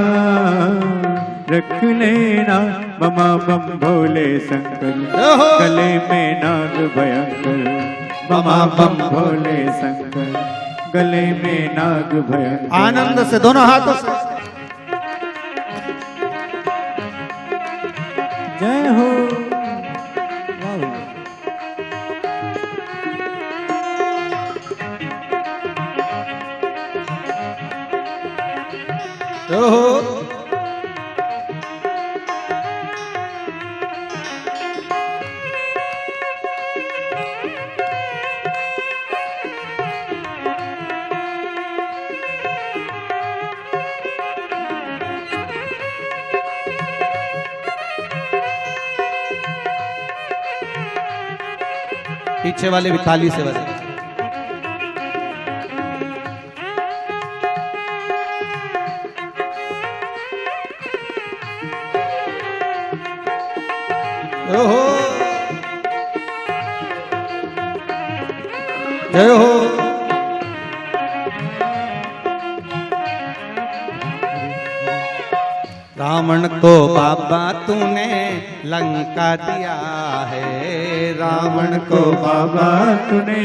रख लेना, बमा बम भोले शंकर, गले में नाग भयंकर। बमा बम भोले शंकर, गले में नाग भयंकर। आनंद से दोनों हाथों से जय हो। ओहो पीछे वाले भी ताली से बजे। ओहो जय हो। रावण को बाबा तूने लंका दिया है। रावण को बाबा तूने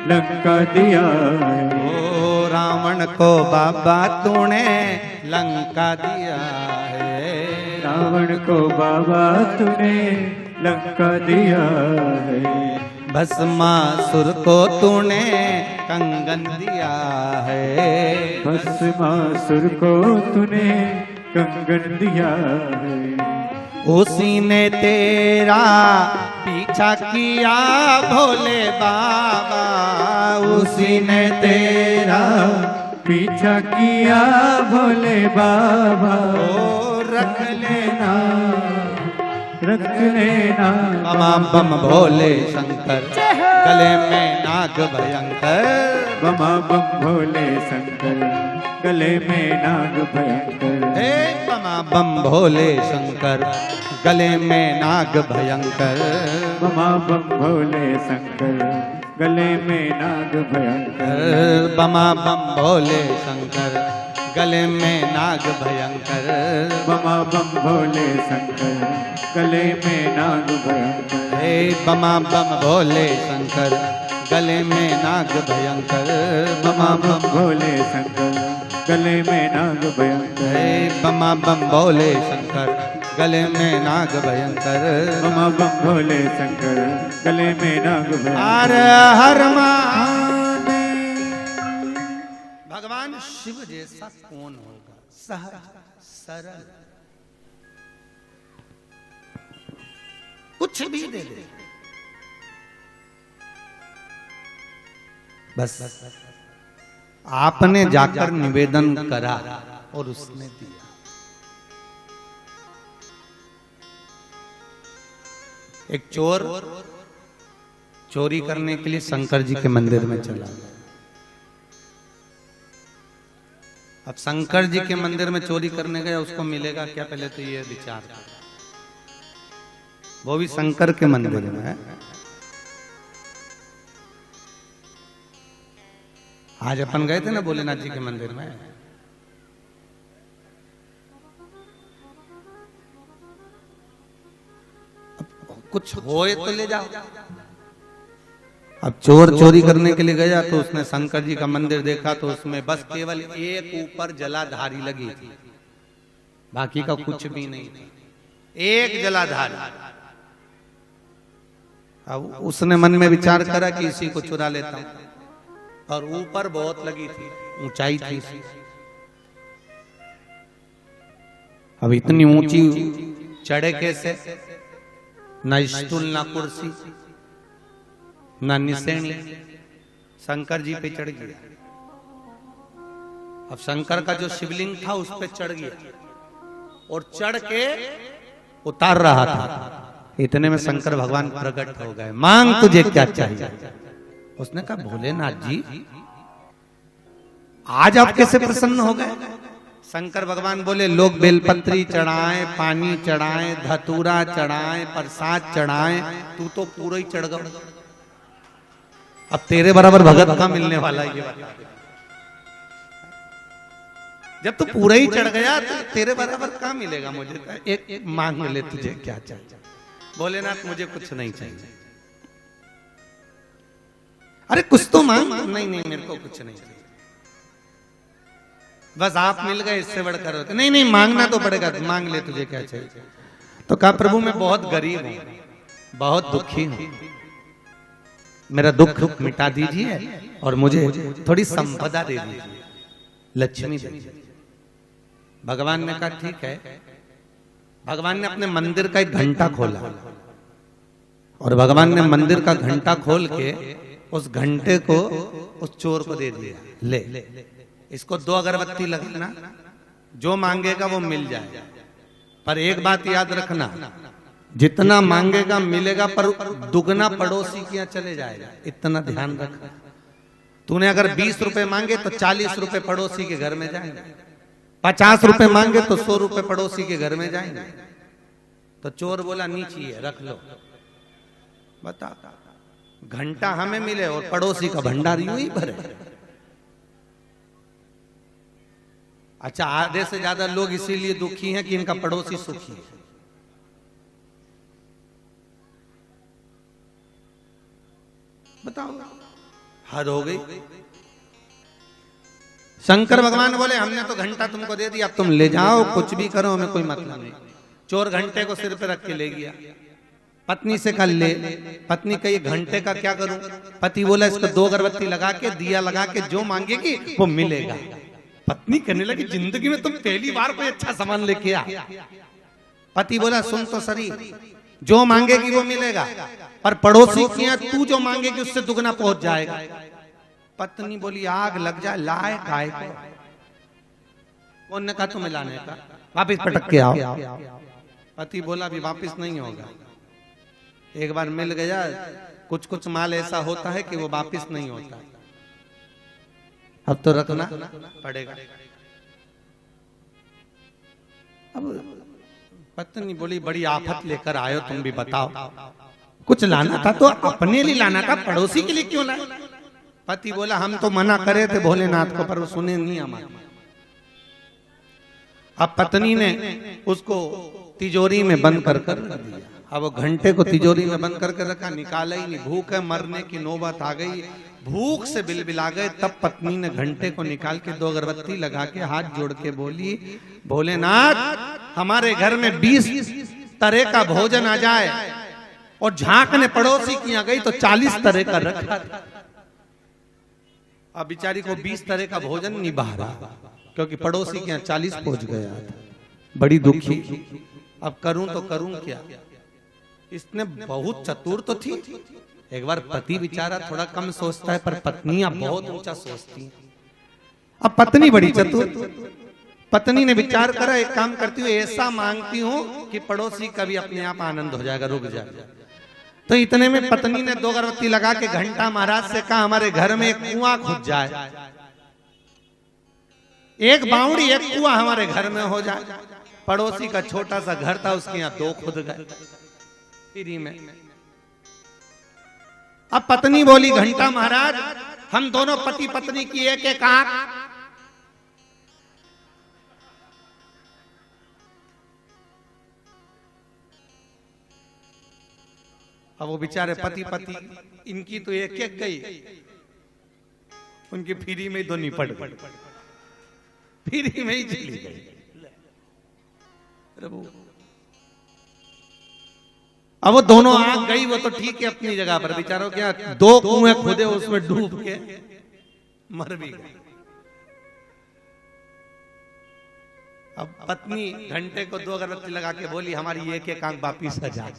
लंका दिया है। ओ रावण को बाबा तूने लंका दिया है। रावण को बाबा तूने लंका दिया है। भस्मासुर को तूने कंगन दिया है। भस्मासुर को तूने कंगन दिया है। उसी ने तेरा पीछा किया भोले बाबा। उसी ने तेरा पीछा किया भोले बाबा। ओ रख लेना रख लेना, बमा बम भोले शंकर, गले में नाग भयंकर। बमा बम भोले शंकर, गले में नाग भयंकर। हे बमा बम भोले शंकर, गले में नाग भयंकर। बमा बम भोले शंकर, गले में नाग भयंकर। बमा बम भोले शंकर, गले में नाग भयंकर। बमा बम भोले शंकर, गले में नाग भयंकर। हे बमा बम भोले शंकर, गले में नाग भयंकर। बमा बम भोले शंकर, गले में नाग भयंकर। हे बमा बम भोले शंकर, गले में नाग भयंकर। बमा बम भोले शंकर, गले में नाग भयंकर। हर हर महादेव। भगवान शिव जैसा कौन होगा? सहज सरल, कुछ भी दे दे, बस आपने जाकर निवेदन करा और उसने दिया। एक चोर चोरी करने के लिए शंकर जी के मंदिर में चला गया। अब शंकर जी के मंदिर में चोरी करने गया, उसको मिलेगा क्या? पहले तो ये विचार, वो भी शंकर के मंदिर में है। आज अपन गए थे ना भोलेनाथ जी के मंदिर में, कुछ होए तो ले जाओ। अब चोर चोरी करने के लिए गया तो उसने शंकर जी का मंदिर देखा तो उसमें बस केवल एक ऊपर जलाधारी लगी थी, बाकी का कुछ भी नहीं था, एक जलाधारी। अब उसने मन में विचार करा कि इसी को चुरा लेता हूं, और ऊपर बहुत लगी थी, ऊंचाई थी। अब इतनी ऊंची चढ़े कैसे, न स्टूल ना कुर्सी ना निसेनी, शंकर जी पे चढ़ गया। अब शंकर का जो शिवलिंग था उस पे चढ़ गया और चढ़ के उतार रहा था। इतने में शंकर भगवान प्रकट हो गए, मांग तुझे क्या चाहिए। उसने कहा भोलेनाथ जी आज आप कैसे प्रसन्न हो गए। शंकर भगवान बोले लोग बेलपत्री चढ़ाएं, पानी चढ़ाएं, धतूरा चढ़ाएं, प्रसाद चढ़ाएं, तू तो पूरा ही चढ़ गया। अब तेरे बराबर भगत कहां मिलने वाला है ये बता। जब तू पूरा ही चढ़ गया तो तेरे बराबर कहां मिलेगा मुझे। एक मांग ले तुझे क्या चाहिए। भोलेनाथ मुझे कुछ नहीं चाहिए। अरे कुछ तो मांग। नहीं नहीं मेरे को कुछ नहीं चाहिए, बस आप मिल गए इससे बढ़कर होते। नहीं नहीं मांगना तो पड़ेगा, मांग ले तुझे क्या चाहिए। तो कहा प्रभु मैं बहुत गरीब हूं, बहुत दुखी हूं, मेरा दुख मिटा दीजिए और मुझे थोड़ी संपदा दे दीजिए, लक्ष्मी दे दीजिए। भगवान ने कहा ठीक है। भगवान ने अपने मंदिर का एक घंटा खोला और भगवान ने मंदिर का घंटा खोल के उस घंटे को उस चोर को दे दिया, ले इसको 2 अगरबत्ती लगाना, जो मांगेगा वो मिल जाएगा। पर एक बात याद रखना, जितना मांगेगा मिलेगा पर दुगना पड़ोसी के यहाँ चले जाएगा, इतना ध्यान रखना। तूने अगर 20 रुपए मांगे तो 40 रुपए पड़ोसी के घर में जाएंगे, 50 रुपए मांगे तो 100 रुपए पड़ोसी के घर में जाएंगे। तो चोर बोला नहीं चाहिए, रख लो। बता, घंटा हमें मिले और पड़ोसी का भंडार यूं ही भरे। अच्छा आधे से ज्यादा लोग इसीलिए दुखी हैं कि इनका पड़ोसी सुखी है। बताओ, हद हो गई। शंकर भगवान बोले हमने तो घंटा तुमको दे दिया, अब तुम ले जाओ, कुछ भी करो, हमें कोई मतलब नहीं। चोर घंटे को सिर पे रख के ले गया। पत्नी से कल ले, पत्नी कही घंटे का क्या करूं। पति बोला इसको 2 अगरबत्ती लगा के, दिया लगा के, जो मांगेगी वो मिलेगा। पत्नी कहने लगी जिंदगी में तुम पहली बार कोई अच्छा सामान लेके आ। पति बोला सुन तो सही, जो मांगेगी वो मिलेगा, पर पड़ोसी के यहाँ तू जो मांगेगी उससे दुगना पहुंच जाएगा। पत्नी बोली आग लग जाए, लाए काय को। उन्होंने कहा तुम्हें लाने का, वापिस पटक के आओ। पति बोला अभी वापिस नहीं होगा, एक बार मिल गया। कुछ कुछ माल ऐसा होता है कि वो वापिस नहीं होता, अब तो रखना पड़ेगा। अब पत्नी बोली बड़ी आफत लेकर आयो तुम भी, बताओ कुछ लाना था तो अपने लिए लाना था, पड़ोसी के लिए क्यों लाए। पति बोला हम तो मना करे थे भोलेनाथ को, पर वो सुने नहीं हमारे। अब पत्नी ने उसको तिजोरी में बंद कर दिया। अब वो घंटे को तिजोरी में बंद करके रखा, निकाला ही नहीं। भूख है, मरने की नौबत आ गई, भूख से बिलबिला गए। तब पत्नी ने घंटे को निकाल के 2 अगरबत्ती लगा के हाथ जोड़ के बोली भोलेनाथ हमारे घर में 20 तरह का भोजन आ जाए, और झांकने पड़ोसी की यहाँ गई तो 40 तरह का रखा था। अब बेचारी को 20 तरह का भोजन नहीं बहा रहा, क्योंकि पड़ोसी के यहाँ 40 पहुंच गया था। बड़ी दुखी, अब करूं तो करूं क्या। इसने बहुत चतुर तो थी। एक बार पति बेचारा थोड़ा कम सोचता है, पर पत्नियां बहुत ऊंचा सोचती हैं। अब पत्नी बड़ी चतुर, पत्नी ने विचार करा एक काम करती हूँ, ऐसा मांगती हूँ कि पड़ोसी का भी अपने आप आनंद हो जाएगा, रुक जाएगा। तो इतने में पत्नी ने 2 अगरबत्ती लगा के घंटा महाराज से कहा हमारे घर में एक कुआं खुद जाए, एक बावड़ी एक कुआं हमारे घर में हो जाए। पड़ोसी का छोटा सा घर था, उसके यहाँ 2 खुद गए फ्री में। अब पत्नी बोली घंटा महाराज हम दोनों पति पत्नी की एक एक आंख। अब वो बेचारे पति पति इनकी तो एक एक गई, उनकी फ्री में दो निपट गई, फ्री में ही चली गई। अब वो दोनों आग गई, वो तो ठीक है अपनी जगह पर, बेचारों क्या दो कुएं खुदे उसमें डूब के मर भी गए। अब पत्नी घंटे को 2 अगरबत्ती लगा के बोली हमारी एक एक आंख वापिस आ जाए।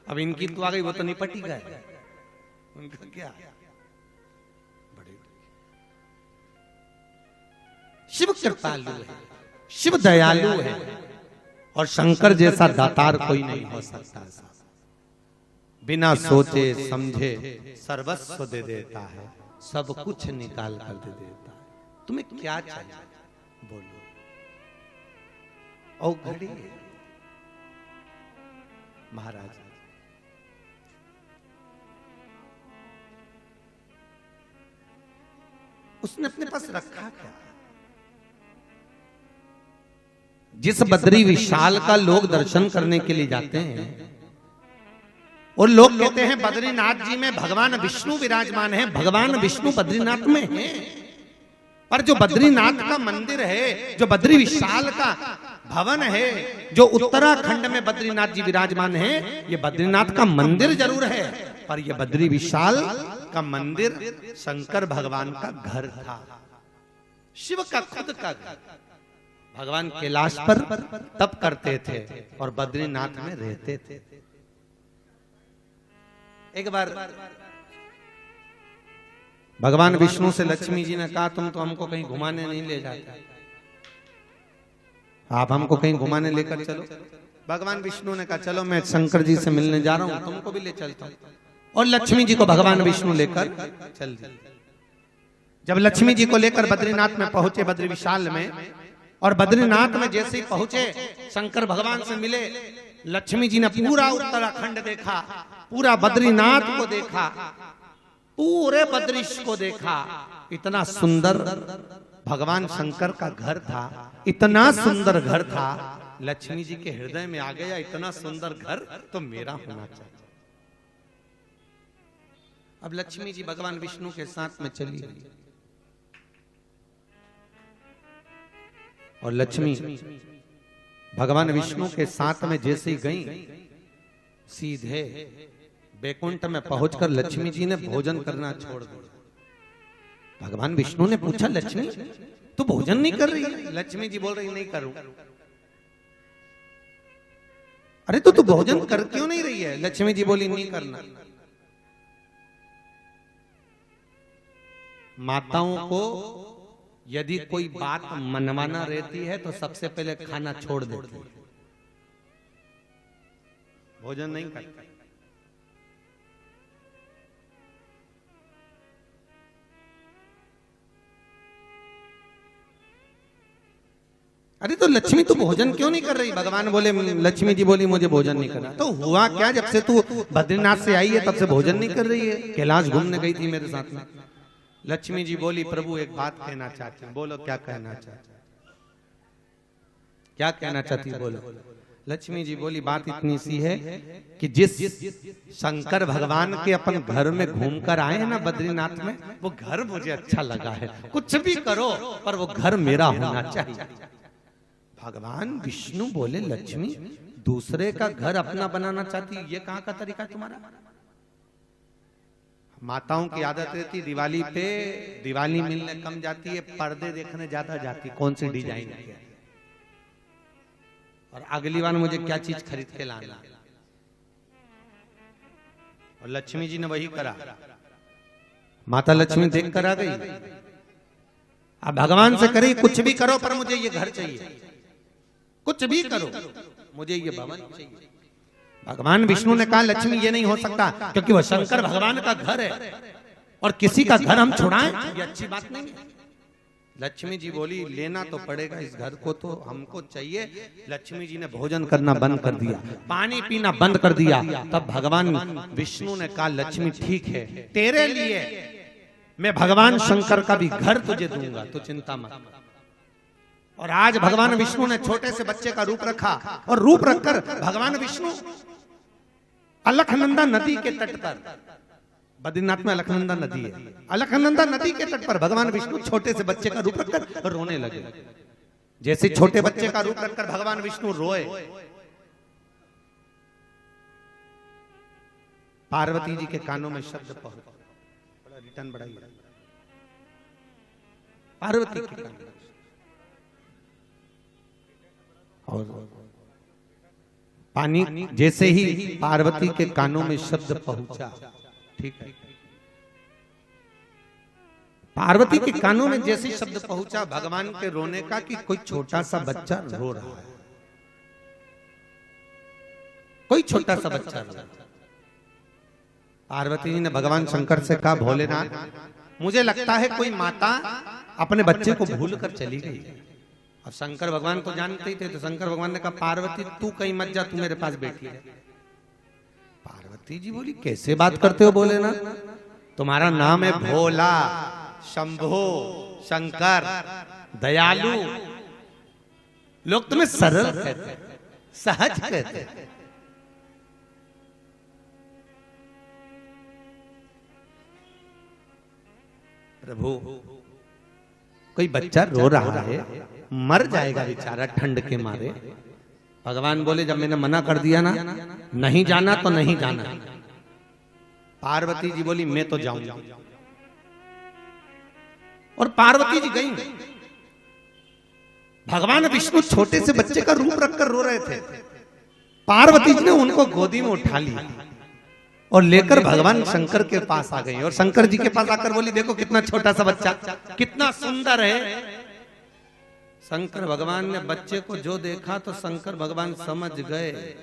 अब इनकी तो आ गई, वो तो निपट ही गए, उनका क्या। बड़े शिव कृपालु है, शिव दयालु है, और शंकर जैसा दातार कोई नहीं हो सकता। बिना सोचे समझे सर्वस्व दे देता है, सब कुछ निकाल कर दे देता है। तुम्हें क्या चाहिए बोलो। ओ घड़ी महाराज उसने अपने पास रखा क्या। जिस बद्री विशाल का लोग दर्शन करने के लिए जाते हैं और लोग कहते हैं बद्रीनाथ जी में भगवान विष्णु विराजमान है, भगवान विष्णु बद्रीनाथ में है, पर जो बद्रीनाथ का मंदिर है, जो बद्री विशाल का भवन है, जो उत्तराखंड में बद्रीनाथ जी विराजमान है, ये बद्रीनाथ का मंदिर जरूर है, पर ये बद्री विशाल का मंदिर शंकर भगवान का घर था, शिव का खुद का घर। भगवान कैलाश पर तप करते थे और बद्रीनाथ में रहते थे। एक बार भगवान विष्णु से लक्ष्मी जी ने कहा तुम तो हमको कहीं घुमाने नहीं ले जाते, आप हमको कहीं घुमाने लेकर चलो। भगवान विष्णु ने कहा चलो मैं शंकर जी से मिलने जा रहा हूं, तुमको भी ले चलता हूं। और लक्ष्मी जी को भगवान विष्णु लेकर चल दिए। जब लक्ष्मी जी को लेकर बद्रीनाथ में पहुंचे, बद्री विशाल में, और बद्रीनाथ में जैसे ही पहुंचे शंकर भगवान से मिले, लक्ष्मी जी ने पूरा उत्तराखंड देखा, पूरा बद्रीनाथ को देखा, पूरे बद्रीश को देखा। इतना सुंदर भगवान शंकर का घर था, इतना सुंदर घर था, लक्ष्मी जी के हृदय में आ गया इतना सुंदर घर तो मेरा होना चाहिए। अब लक्ष्मी जी भगवान विष्णु के साथ में चली गई और लक्ष्मी भगवान विष्णु के साथ में जैसे ही गई, सीधे बैकुंठ में पहुंचकर लक्ष्मी जी ने भोजन करना छोड़ दिया। भगवान विष्णु ने पूछा लक्ष्मी तू भोजन नहीं कर रही है? लक्ष्मी जी बोल रही नहीं करूं। अरे तो तू भोजन कर क्यों नहीं रही है? लक्ष्मी जी बोली नहीं करना। माताओं को यदि कोई बात मनवाना रहती है तो सबसे पहले खाना छोड़ देती है, भोजन नहीं करती। अरे तो लक्ष्मी तू भोजन क्यों नहीं कर रही? भगवान बोले, लक्ष्मी जी बोली मुझे भोजन नहीं करना। तो हुआ क्या, जब से तू बद्रीनाथ से आई है तब से भोजन नहीं कर रही है? कैलाश घूमने गई थी मेरे साथ में। लक्ष्मी जी बोली प्रभु एक बात कहना चाहती हूँ। बोलो क्या कहना चाहती, क्या कहना चाहती बोलो। लक्ष्मी जी बोली बात इतनी सी है कि जिस शंकर भगवान के अपन घर में घूमकर आए हैं ना बद्रीनाथ में, वो घर मुझे अच्छा लगा है। कुछ भी करो पर वो घर मेरा होना चाहिए। भगवान विष्णु बोले लक्ष्मी दूसरे का घर अपना बनाना चाहती, ये कहाँ का तरीका तुम्हारा? माताओं की आदत रहती दिवाली पे दिवाली मिलने कम जाती है, पर्दे देखने ज्यादा जाती, कौन सी डिजाइन है और अगली बार मुझे क्या चीज खरीद के लाना। और लक्ष्मी जी ने वही करा। माता लक्ष्मी देख कर आ गई। अब भगवान से करी कुछ भी करो पर मुझे ये घर चाहिए, कुछ भी करो मुझे ये भवन चाहिए। भगवान विष्णु ने कहा लक्ष्मी ये नहीं हो सकता क्योंकि वह शंकर भगवान का घर है और किसी का घर हम छुड़ाएं ये अच्छी बात नहीं है। लक्ष्मी जी बोली लेना तो पड़ेगा इस घर को, तो हमको चाहिए। लक्ष्मी जी ने भोजन करना बंद कर दिया, पानी पीना बंद कर दिया। तब भगवान विष्णु ने कहा लक्ष्मी ठीक है, तेरे लिए मैं भगवान शंकर का भी घर तुझे दूंगा, तो चिंता मत। और आज भगवान विष्णु ने छोटे से बच्चे का रूप रखा, और रूप रखकर भगवान विष्णु अलकनंदा नदी के तट पर, बद्रीनाथ में अलकनंदा नदी है, अलकनंदा नदी के तट पर भगवान विष्णु छोटे से बच्चे का रूप रखकर रोने लगे। जैसे छोटे बच्चे का रूप रखकर भगवान विष्णु रोए, पार्वती जी के कानों में शब्द पहुंचा। रिटर्न बढ़ाइए, पार्वती के कानों में, और पानी जैसे ही पार्वती के कानों में शब्द पहुंचा, ठीक है, पार्वती के कानों में जैसे शब्द पहुंचा भगवान के रोने का कि कोई छोटा सा बच्चा रो रहा है, कोई छोटा सा बच्चा रो रहा है। पार्वती जी ने भगवान शंकर से कहा भोलेनाथ मुझे लगता है कोई माता अपने बच्चे को भूल कर चली गई। और शंकर भगवान तो जानते ही थे, तो शंकर भगवान ने कहा पार्वती तू कहीं मत जा, तू मेरे पास बैठी है। पार्वती जी बोली कैसे बात करते हो भोलेनाथ, तुम्हारा नाम है भोला, शंभो, शंकर, दयालु, लोग तुम्हें सरल कहते, सहज कहते। प्रभु कोई बच्चा रो रहा है, मर जाएगा बेचारा ठंड के मारे। भगवान बोले जब मैंने मना कर दिया ना, नहीं जाना तो नहीं जाना। पार्वती जी बोली मैं तो जाऊंगा, और पार्वती जी गई। भगवान विष्णु छोटे से बच्चे का रूप रखकर रो रहे थे, पार्वती जी ने उनको गोदी में उठा लिया और लेकर भगवान शंकर के पास आ गई। और शंकर जी के पास आकर बोली देखो कितना छोटा सा बच्चा, कितना सुंदर है। शंकर भगवान ने बच्चे को जो देखा तो शंकर भगवान समझ गए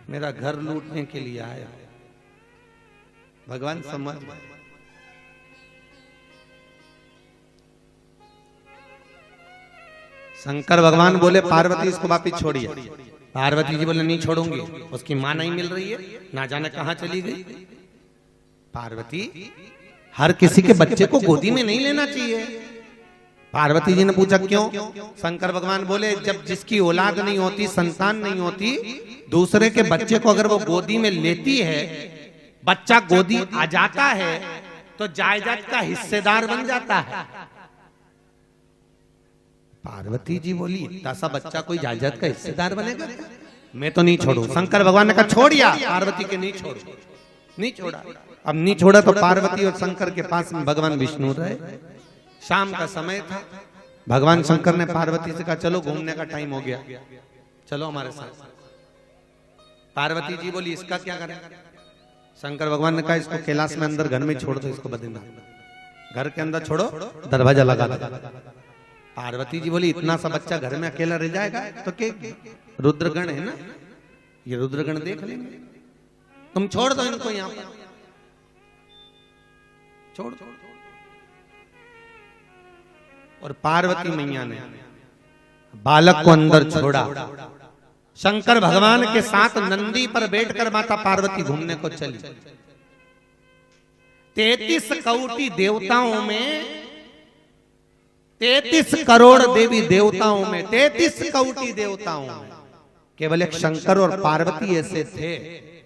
मेरा घर लूटने के लिए आया। भगवान समझ गए। शंकर भगवान बोले पार्वती इसको वापिस छोड़िए। पार्वती जी बोले नहीं छोड़ूंगी, उसकी मां नहीं मिल रही है, ना जाने कहां चली गई। पार्वती हर किसी के बच्चे को गोदी में नहीं लेना चाहिए। पार्वती जी ने पूछा क्यों? शंकर भगवान बोले जब जिसकी औलाद नहीं होती, संतान नहीं होती, दूसरे के बच्चे को अगर वो गोदी में लेती है, बच्चा गोदी आ जाता है तो जायदाद का हिस्सेदार बन जाता है। पार्वती जी बोली इतना सा बच्चा कोई जायदाद का हिस्सेदार बनेगा? मैं तो नहीं छोड़ू। शंकर भगवान ने कहा छोड़िया, पार्वती के नहीं छोड़ो, नहीं छोड़ा। अब नहीं छोड़ा तो पार्वती और शंकर के पास में भगवान विष्णु रहे। शाम का समय था, भगवान शंकर ने पार्वती से कहा चलो घूमने का टाइम हो गया, चलो हमारे साथ। पार्वती जी बोली इसका क्या करें? शंकर भगवान ने कहा इसको कैलाश में अंदर घर में छोड़ दो, इसको बद्रीनाथ घर के अंदर छोड़ो, दरवाजा लगा दो। पार्वती जी बोली इतना सा बच्चा घर में अकेला रह जाएगा तो क्या? रुद्रगण है ना, ये रुद्रगण देख लेंगे, तुम छोड़ दो इनको यहाँ पर, छोड़ दो। और पार्वती मैया ने बालक को अंदर छोड़ा। शंकर भगवान के साथ नंदी पर बैठकर माता पार्वती घूमने को चली। 33 कोटि देवताओं में, 33 करोड़ देवी देवताओं में, 33 कोटि देवताओं में केवल एक शंकर और पार्वती ऐसे थे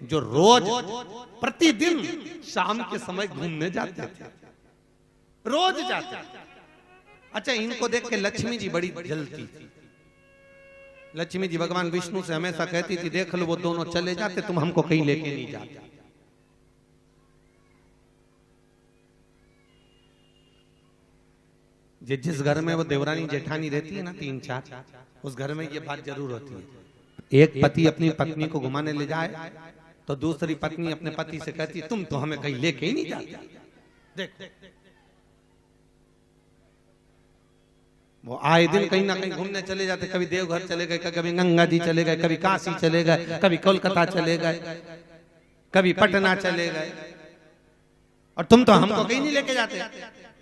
जो रोज प्रतिदिन शाम के समय घूमने जाते थे, रोज जाते थे। अच्छा, इनको देख के लक्ष्मी जी बड़ी जलती थी। लक्ष्मी जी भगवान विष्णु से हमेशा कहती थी देख लो वो दोनों चले जाते, तुम हमको कहीं लेके नहीं जाते। जिस घर में वो देवरानी जेठानी रहती है ना 3-4, उस घर में ये बात जरूर होती है। एक पति अपनी पत्नी को घुमाने ले जाए तो दूसरी पत्नी अपने पति से कहती तुम तो हमें कहीं लेके ही नहीं जाते। देखो वो आए दिन कहीं ना कहीं घूमने चले जाते, कभी देवघर चले गए, कभी गंगा जी चले गए, कभी काशी चले गए, कभी कोलकाता चले गए, कभी पटना चले गए, और तुम तो हमको कहीं नहीं लेके जाते।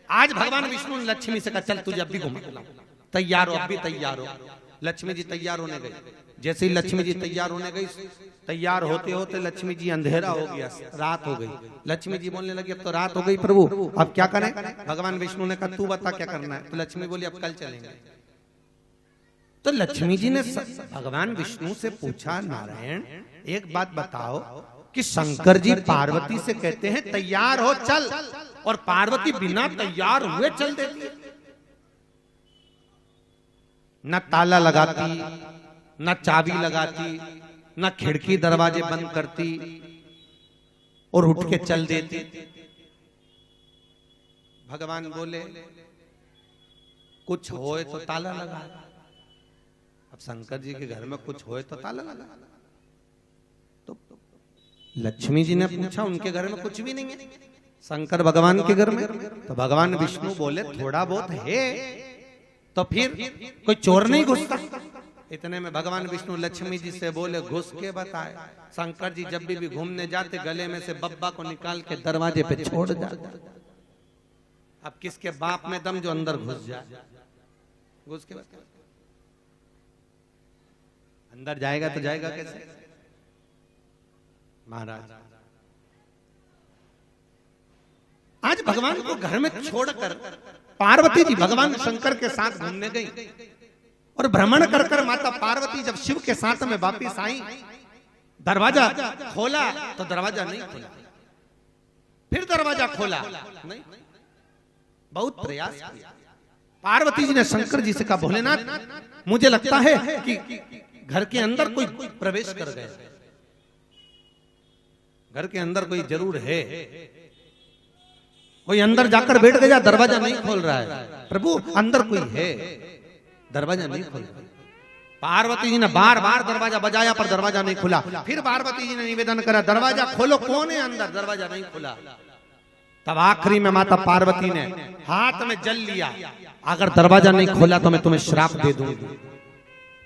आज भगवान विष्णु ने लक्ष्मी से कहा चल तुझे अब भी घुमा के लाऊं, तैयार हो, अब भी तैयार हो। लक्ष्मी जी तैयार होने गई। जैसे ही लक्ष्मी जी तैयार होने गई, तैयार होते होते लक्ष्मी जी अंधेरा हो गया, रात हो गई। लक्ष्मी जी बोलने लगी अब तो रात हो गई प्रभु, अब क्या करें? भगवान विष्णु ने कहा तू बता क्या करना है। तो लक्ष्मी बोली अब कल चलेंगे। तो लक्ष्मी जी ने भगवान विष्णु से पूछा, नारायण एक बात बताओ कि शंकर जी पार्वती से कहते हैं तैयार हो चल, और पार्वती बिना तैयार हुए चल देती है, न ताला लगाती, न चाबी लगाती, न खिड़की दरवाजे बंद करती, और उठ के चल देती। भगवान बोले कुछ होए तो ताला लगा। अब शंकर जी के घर में कुछ होए तो ताला लगा। तो लक्ष्मी जी ने पूछा उनके घर में कुछ भी नहीं है, शंकर भगवान के घर में। तो भगवान विष्णु बोले थोड़ा बहुत है, तो फिर कोई चोर नहीं घुसता। इतने में भगवान विष्णु लक्ष्मी जी से बोले घुस के बताए। शंकर जी जब भी घूमने जाते गले में से बब्बा को निकाल के दरवाजे पे छोड़ जाते। अब किसके बाप में दम जो अंदर घुस जाए, घुस के बताए। अंदर जाएगा तो जाएगा कैसे महाराज? आज भगवान को घर में छोड़कर पार्वती जी भगवान शंकर के साथ घूमने गई, और भ्रमण कर कर माता पार्वती जब शिव के साथ में वापिस आई, दरवाजा खोला तो दरवाजा नहीं खुला, फिर दरवाजा खोला नहीं। बहुत प्रयास किया। पार्वती जी ने शंकर जी से कहा भोलेनाथ मुझे लगता है कि घर के अंदर कोई प्रवेश कर गया, घर के अंदर कोई जरूर है, कोई अंदर जाकर बैठ गया, दरवाजा नहीं खोल रहा है। प्रभु अंदर कोई है, दरवाजा नहीं खोल रहा। पार्वती जी ने बार बार दरवाजा बजाया पर दरवाजा नहीं खुला। फिर पार्वती जी ने निवेदन करा दरवाजा खोलो, कौन है अंदर? दरवाजा नहीं खुला। तब आखिरी में माता पार्वती ने हाथ में जल लिया, अगर दरवाजा नहीं खोला तो मैं तुम्हें श्राप दे दूंगी।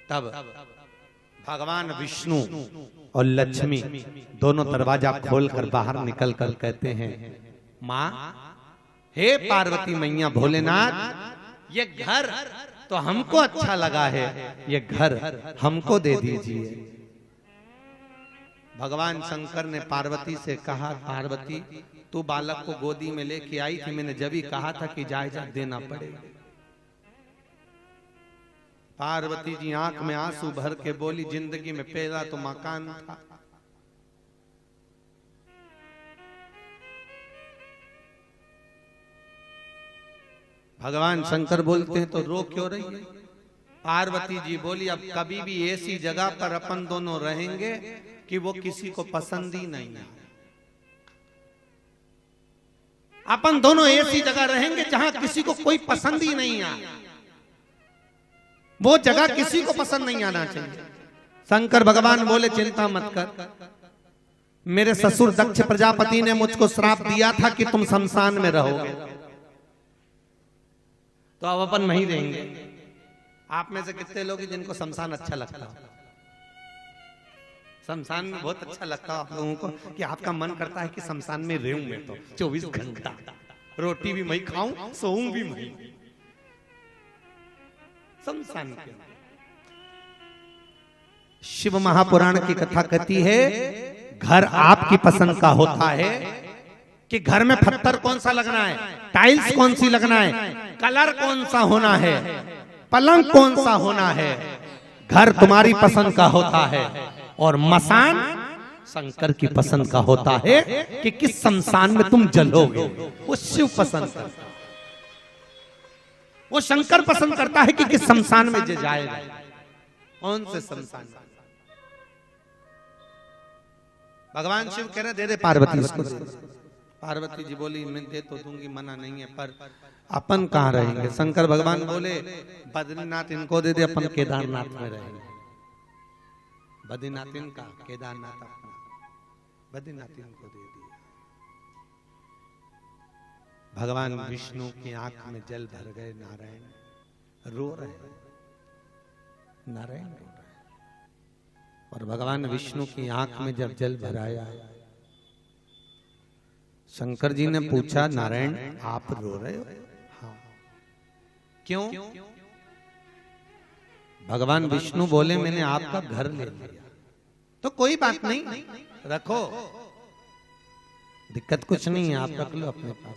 तब भगवान विष्णु और लक्ष्मी दोनों दरवाजा खोलकर बाहर निकल कर कहते हैं माँ हे पार्वती मैया भोलेनाथ, ये घर तो हमको अच्छा लगा है, ये घर हमको दे दीजिए। भगवान शंकर ने पार्वती से कहा पार्वती तू बालक को गोदी में लेके आई थी, मैंने जब ही कहा था कि जायजा देना पड़ेगा। पार्वती जी आंख में आंसू भर के बोली जिंदगी में पहला तो मकान था, भगवान शंकर बोलते हैं तो रो क्यों रही है? पार्वती जी बोली अब कभी भी ऐसी जगह पर अपन दोनों रहेंगे कि वो किसी को पसंद ही नहीं है। अपन दोनों ऐसी जगह रहेंगे जहां किसी को कोई पसंद ही नहीं आ, वो जगह किसी को पसंद नहीं आना चाहिए। शंकर भगवान बोले चिंता मत कर, मेरे ससुर दक्ष प्रजापति ने मुझको श्राप दिया था कि तुम शमशान में रहोगे, तो अब अपन नहीं रहेंगे। आप में से कितने लोग हैं जिनको शमशान अच्छा लगता हो? शमशान में बहुत अच्छा लगता है आप लोगों को कि आपका मन करता है कि शमशान में रहूं मैं तो 24 घंटा, रोटी भी मैं खाऊं, सोऊं भी मैं शमशान के। शिव महापुराण की कथा कहती है घर आपकी पसंद का होता है कि घर में पत्थर कौन सा लगना है, टाइल्स कौन सी लगना है, कलर कौन सा होना है, पलंग कौन सा होना है, घर तुम्हारी पसंद का होता है। और मसान शंकर की पसंद का होता है कि किस शमशान में तुम जलोगे, वो शिव पसंद करता है, वो शंकर पसंद करता है कि किस शमशान में जाएगा, कौन से शमशान। भगवान शिव कह रहे दे दे पार्वती उसको। पार्वती जी बोली मैं दे तो दूंगी, मना नहीं है, पर अपन कहाँ रहेंगे? शंकर भगवान बोले बद्रीनाथ इनको दे दे, अपन केदारनाथ में रहेंगे। बद्रीनाथ इनका, केदारनाथ अपना, बद्रीनाथ इनको दे दिया। भगवान विष्णु की आंख में जल भर गए, नारायण रो रहे, नारायण रो रहे। और भगवान विष्णु की आंख में जब जल भराया, शंकर जी ने पूछा नारायण आप रो रहे हो? क्यों? भगवान विष्णु बोले मैंने आपका घर ले लिया, तो कोई बात नहीं, रखो, दिक्कत कुछ नहीं है, आप रख लो अपने पास।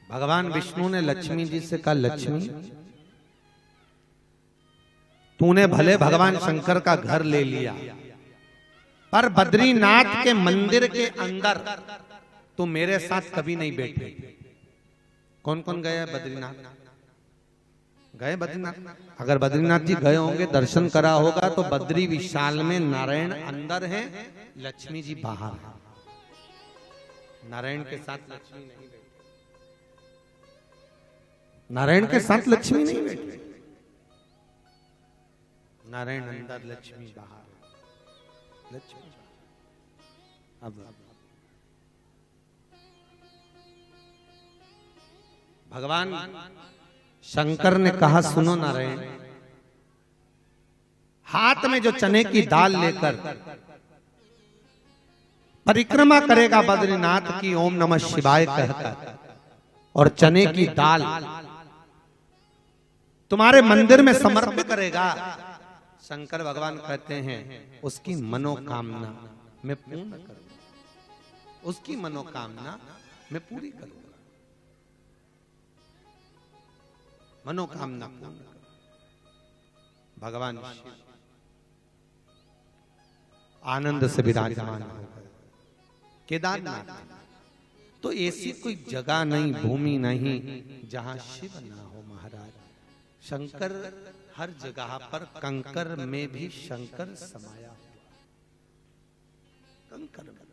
भगवान विष्णु ने लक्ष्मी जी से कहा, लक्ष्मी तूने भले भगवान शंकर का घर ले लिया, पर बद्रीनाथ के मंदिर के अंदर तू मेरे साथ कभी नहीं बैठे। कौन कौन गया बद्रीनाथ? गए बद्रीनाथ? अगर बद्रीनाथ जी गए होंगे, दर्शन करा होगा, तो बद्री विशाल में नारायण अंदर है, लक्ष्मी जी बाहर है। नारायण के साथ लक्ष्मी नहीं बैठी, नारायण के साथ लक्ष्मी नहीं बैठी, नारायण अंदर, लक्ष्मी बाहर। लक्ष्मी अब भगवान शंकर ने कहा, सुनो नारायण, हाथ में जो चने की दाल लेकर परिक्रमा करेगा बद्रीनाथ की ओम नमः शिवाय कहकर, और चने की दाल तुम्हारे मंदिर में समर्पित करेगा, शंकर भगवान कहते हैं उसकी मनोकामना मैं पूर्ण करूंगा, उसकी मनोकामना मैं पूरी करूंगा, मनोकामना पूर्ण करूंगा। भगवान आनंद से विराजमान हो गए केदारनाथ। तो ऐसी कोई जगह नहीं, भूमि नहीं जहां शिव ना हो महाराज। शंकर हर जगह पर, कंकर में भी शंकर समाया हुआ, कंकर में।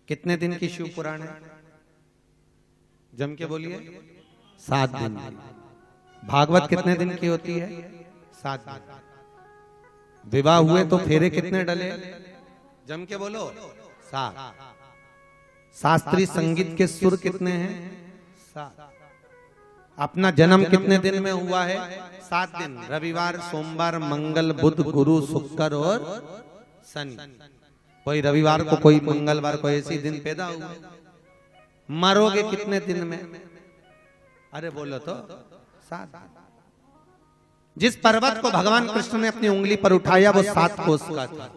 कितने दिन की शिव पुराण है? जम के बोलिए, 7 दिन की। भागवत कितने दिन की होती है? 7 दिन। विवाह हुए तो फेरे कितने डले? जम के बोलो, 7। शास्त्रीय संगीत के सुर कितने हैं? 7। अपना जन्म कितने दिन में हुआ है? 7 दिन। रविवार, सोमवार, मंगल, बुध, गुरु, शुक्र और शनि। कोई रविवार को, कोई मंगलवार को, ऐसे दिन पैदा हुआ। मरोगे कितने दिन में? अरे बोलो तो 7। जिस पर्वत को भगवान कृष्ण ने अपनी उंगली पर उठाया वो 7 कोस का था।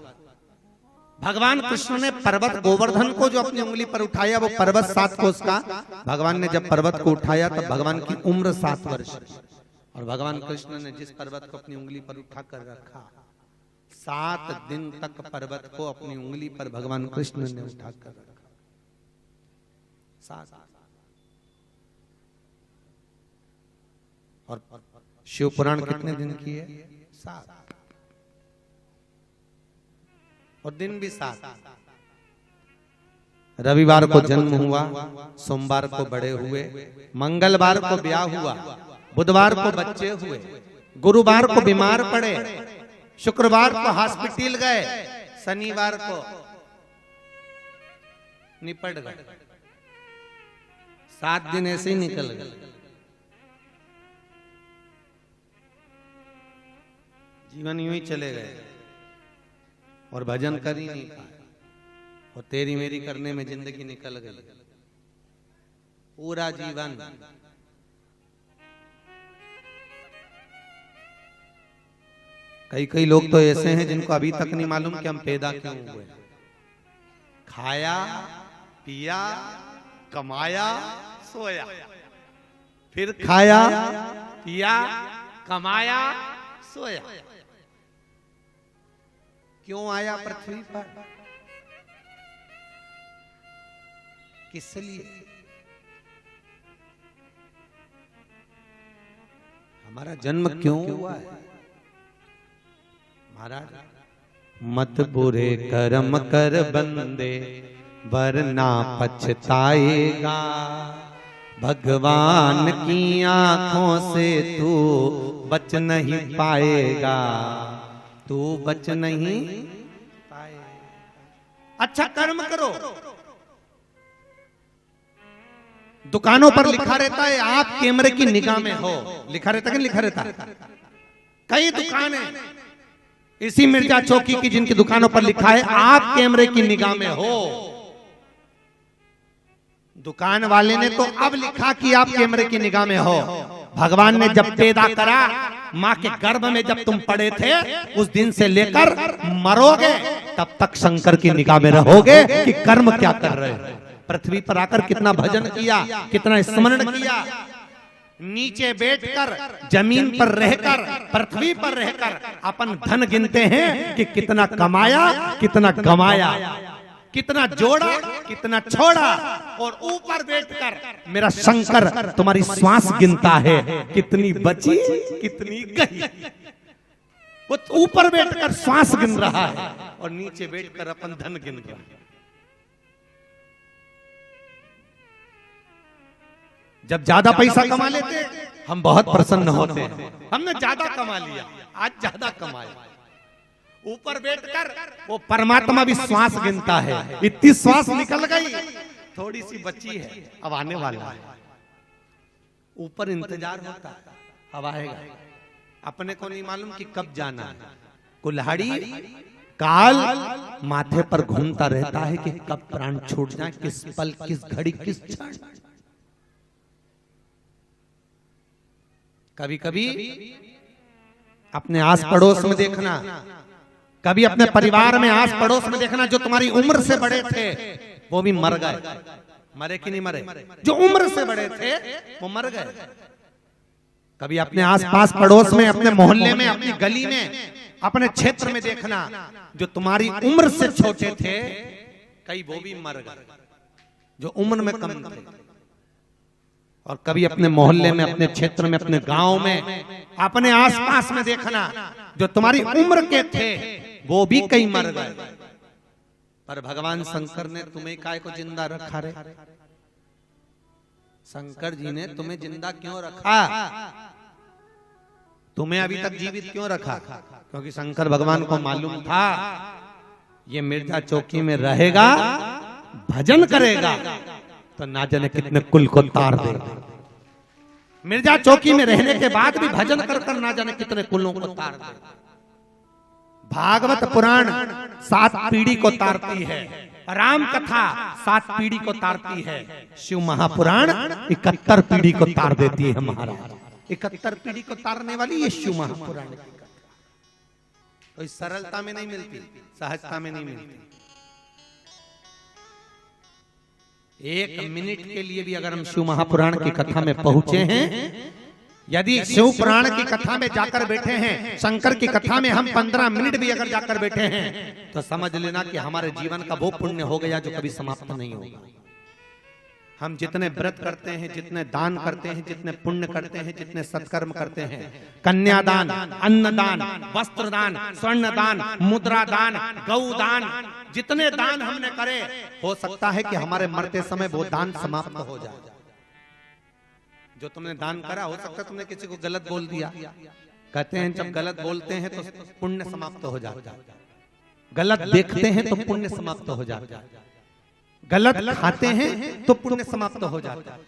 भगवान कृष्ण ने पर्वत गोवर्धन को जो अपनी उंगली पर उठाया वो पर्वत 7 कोस का। भगवान ने जब पर्वत को उठाया तब भगवान की उम्र 7 वर्ष। और भगवान कृष्ण ने जिस पर्वत को अपनी उंगली पर उठा कर रखा, 7 दिन तक पर्वत को अपनी उंगली पर भगवान कृष्ण ने उठा कर रखा। 7। और शिव पुराण कितने दिन की है? 7। और दिन भी 7। रविवार को जन्म हुआ, सोमवार को बड़े हुए, मंगलवार को ब्याह हुआ, बुधवार को बच्चे हुए, गुरुवार को बीमार पड़े, शुक्रवार को हॉस्पिटल गए, शनिवार को निपट गए। 7 दिन ऐसे ही निकल गए। जीवन यूं ही चले गए और भजन कर ही नहीं पाए, और तेरी मेरी करने में जिंदगी निकल गई। पूरा जीवन कई लोग तो ऐसे हैं जिनको अभी तक नहीं मालूम कि हम पैदा क्यों हुए। खाया, पिया, कमाया, सोया, फिर खाया, पिया, कमाया, सोया। क्यों आया पृथ्वी पर? किस लिए? हमारा जन्म क्यों हुआ है महाराज? मत बुरे कर्म कर बंदे वरना पछताएगा, भगवान की आंखों से तू बच नहीं पाएगा, तू बच नहीं पाएगा। अच्छा कर्म करो। दुकानों पर लिखा रहता है आप कैमरे की निगाह में हो, लिखा रहता है कि लिखा रहता है? कई दुकानें इसी मिर्जा चौकी की जिनकी दुकानों पर लिखा है आप कैमरे की निगाह में हो। दुकान वाले ने तो अब लिखा कि आप कैमरे की निगाह में हो। भगवान ने जब पैदा करा, माँ के गर्भ में जब तुम पड़े थे, उस दिन से लेकर मरोगे तब तक शंकर की निगाह में रहोगे कि कर्म क्या कर रहे हो। पृथ्वी पर आकर कितना भजन किया, कितना स्मरण किया, नीचे बैठकर, जमीन पर रहकर, पृथ्वी पर रहकर अपन धन गिनते हैं कि कितना कमाया, कितना गमाया, कितना जोड़ा, कितना छोड़ा, और ऊपर बैठकर मेरा शंकर तुम्हारी श्वास गिनता है, कितनी बची, कितनी गई। वो ऊपर बैठकर श्वास गिन रहा है और नीचे बैठकर अपन धन गिन रहा है। जब ज्यादा पैसा कमा लेते हम बहुत प्रसन्न होते हैं, हमने ज्यादा कमा लिया, आज ज्यादा कमाया। ऊपर बैठकर वो परमात्मा भी श्वास गिनता है, इतनी श्वास निकल गई, थोड़ी सी बची है, अब आने वाला है। ऊपर इंतजार होता है, अब आएगा। अपने को नहीं मालूम कि कब जाना है। कुल्हाड़ी काल माथे पर घूमता रहता है कि कब प्राण छूट जाए, किस पल, किस घड़ी, किस क्षण। कभी कभी अपने आस पड़ोस में देखना, कभी अपने परिवार में आस पड़ोस में देखना, जो तुम्हारी उम्र से बड़े थे वो भी मर गए। मरे कि नहीं मरे? जो उम्र से बड़े थे वो मर गए। कभी अपने आसपास पड़ोस में, अपने मोहल्ले में, अपनी गली में, अपने क्षेत्र में देखना, जो तुम्हारी उम्र से छोटे थे कई वो भी मर गए, जो उम्र में कम थे। और कभी अपने मोहल्ले में, अपने क्षेत्र में, अपने गांव में, अपने आसपास में देखना, जो तुम्हारी उम्र के थे वो भी कई मर गए। पर भगवान शंकर ने तुम्हें काय को जिंदा रखा रे? शंकर जी ने तुम्हें जिंदा क्यों रखा? तुम्हें अभी तक जीवित क्यों रखा? क्योंकि शंकर भगवान को मालूम था ये मिर्जा चौकी में रहेगा, भजन करेगा तो ना जाने कितने कुल को तार देगा। मिर्जा चौकी में रहने के बाद भी भजन कर कर ना जाने कितने कुलों को तार देगा। भागवत पुराण 7 पीढ़ी को तारती है, राम कथा 7 पीढ़ी को तारती है, शिव महापुराण 71 पीढ़ी को तार देती है। महाराज 71 पीढ़ी को तारने वाली ये शिव महापुराण की कथा कोई सरलता में नहीं मिलती, सहजता में नहीं मिलती। 1 मिनट के लिए भी अगर हम शिव महापुराण की कथा में पहुंचे हैं, यदि शिव पुराण की कथा में जाकर बैठे हैं, शंकर की कथा में हम 15 मिनट भी अगर जाकर बैठे हैं, तो समझ लेना कि हमारे जीवन का वो पुण्य हो गया जो कभी समाप्त नहीं होगा। हम जितने व्रत करते हैं, जितने दान करते हैं, जितने पुण्य करते हैं, जितने सत्कर्म करते हैं, कन्यादान, अन्नदान, वस्त्रदान, स्वर्णदान, मुद्रादान, गौदान, जितने दान हमने करे, हो सकता है कि हमारे मरते समय वो दान समाप्त हो जाए। जो तुमने दान करा, हो सकता है तुमने किसी को गलत बोल दिया। कहते हैं जब गलत बोलते हैं तो पुण्य समाप्त हो जाता है, गलत देखते हैं तो पुण्य समाप्त हो जाता है, गलत खाते हैं तो पुण्य समाप्त हो जाता है,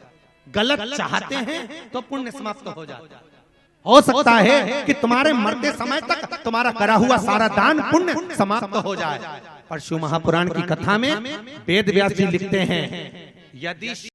गलत चाहते हैं तो पुण्य समाप्त हो जाता है। हो सकता है कि तुम्हारे मरते समय तक तुम्हारा करा हुआ सारा दान पुण्य समाप्त हो जाए। पर शिव महापुराण की कथा में वेद व्यास जी लिखते हैं, यदि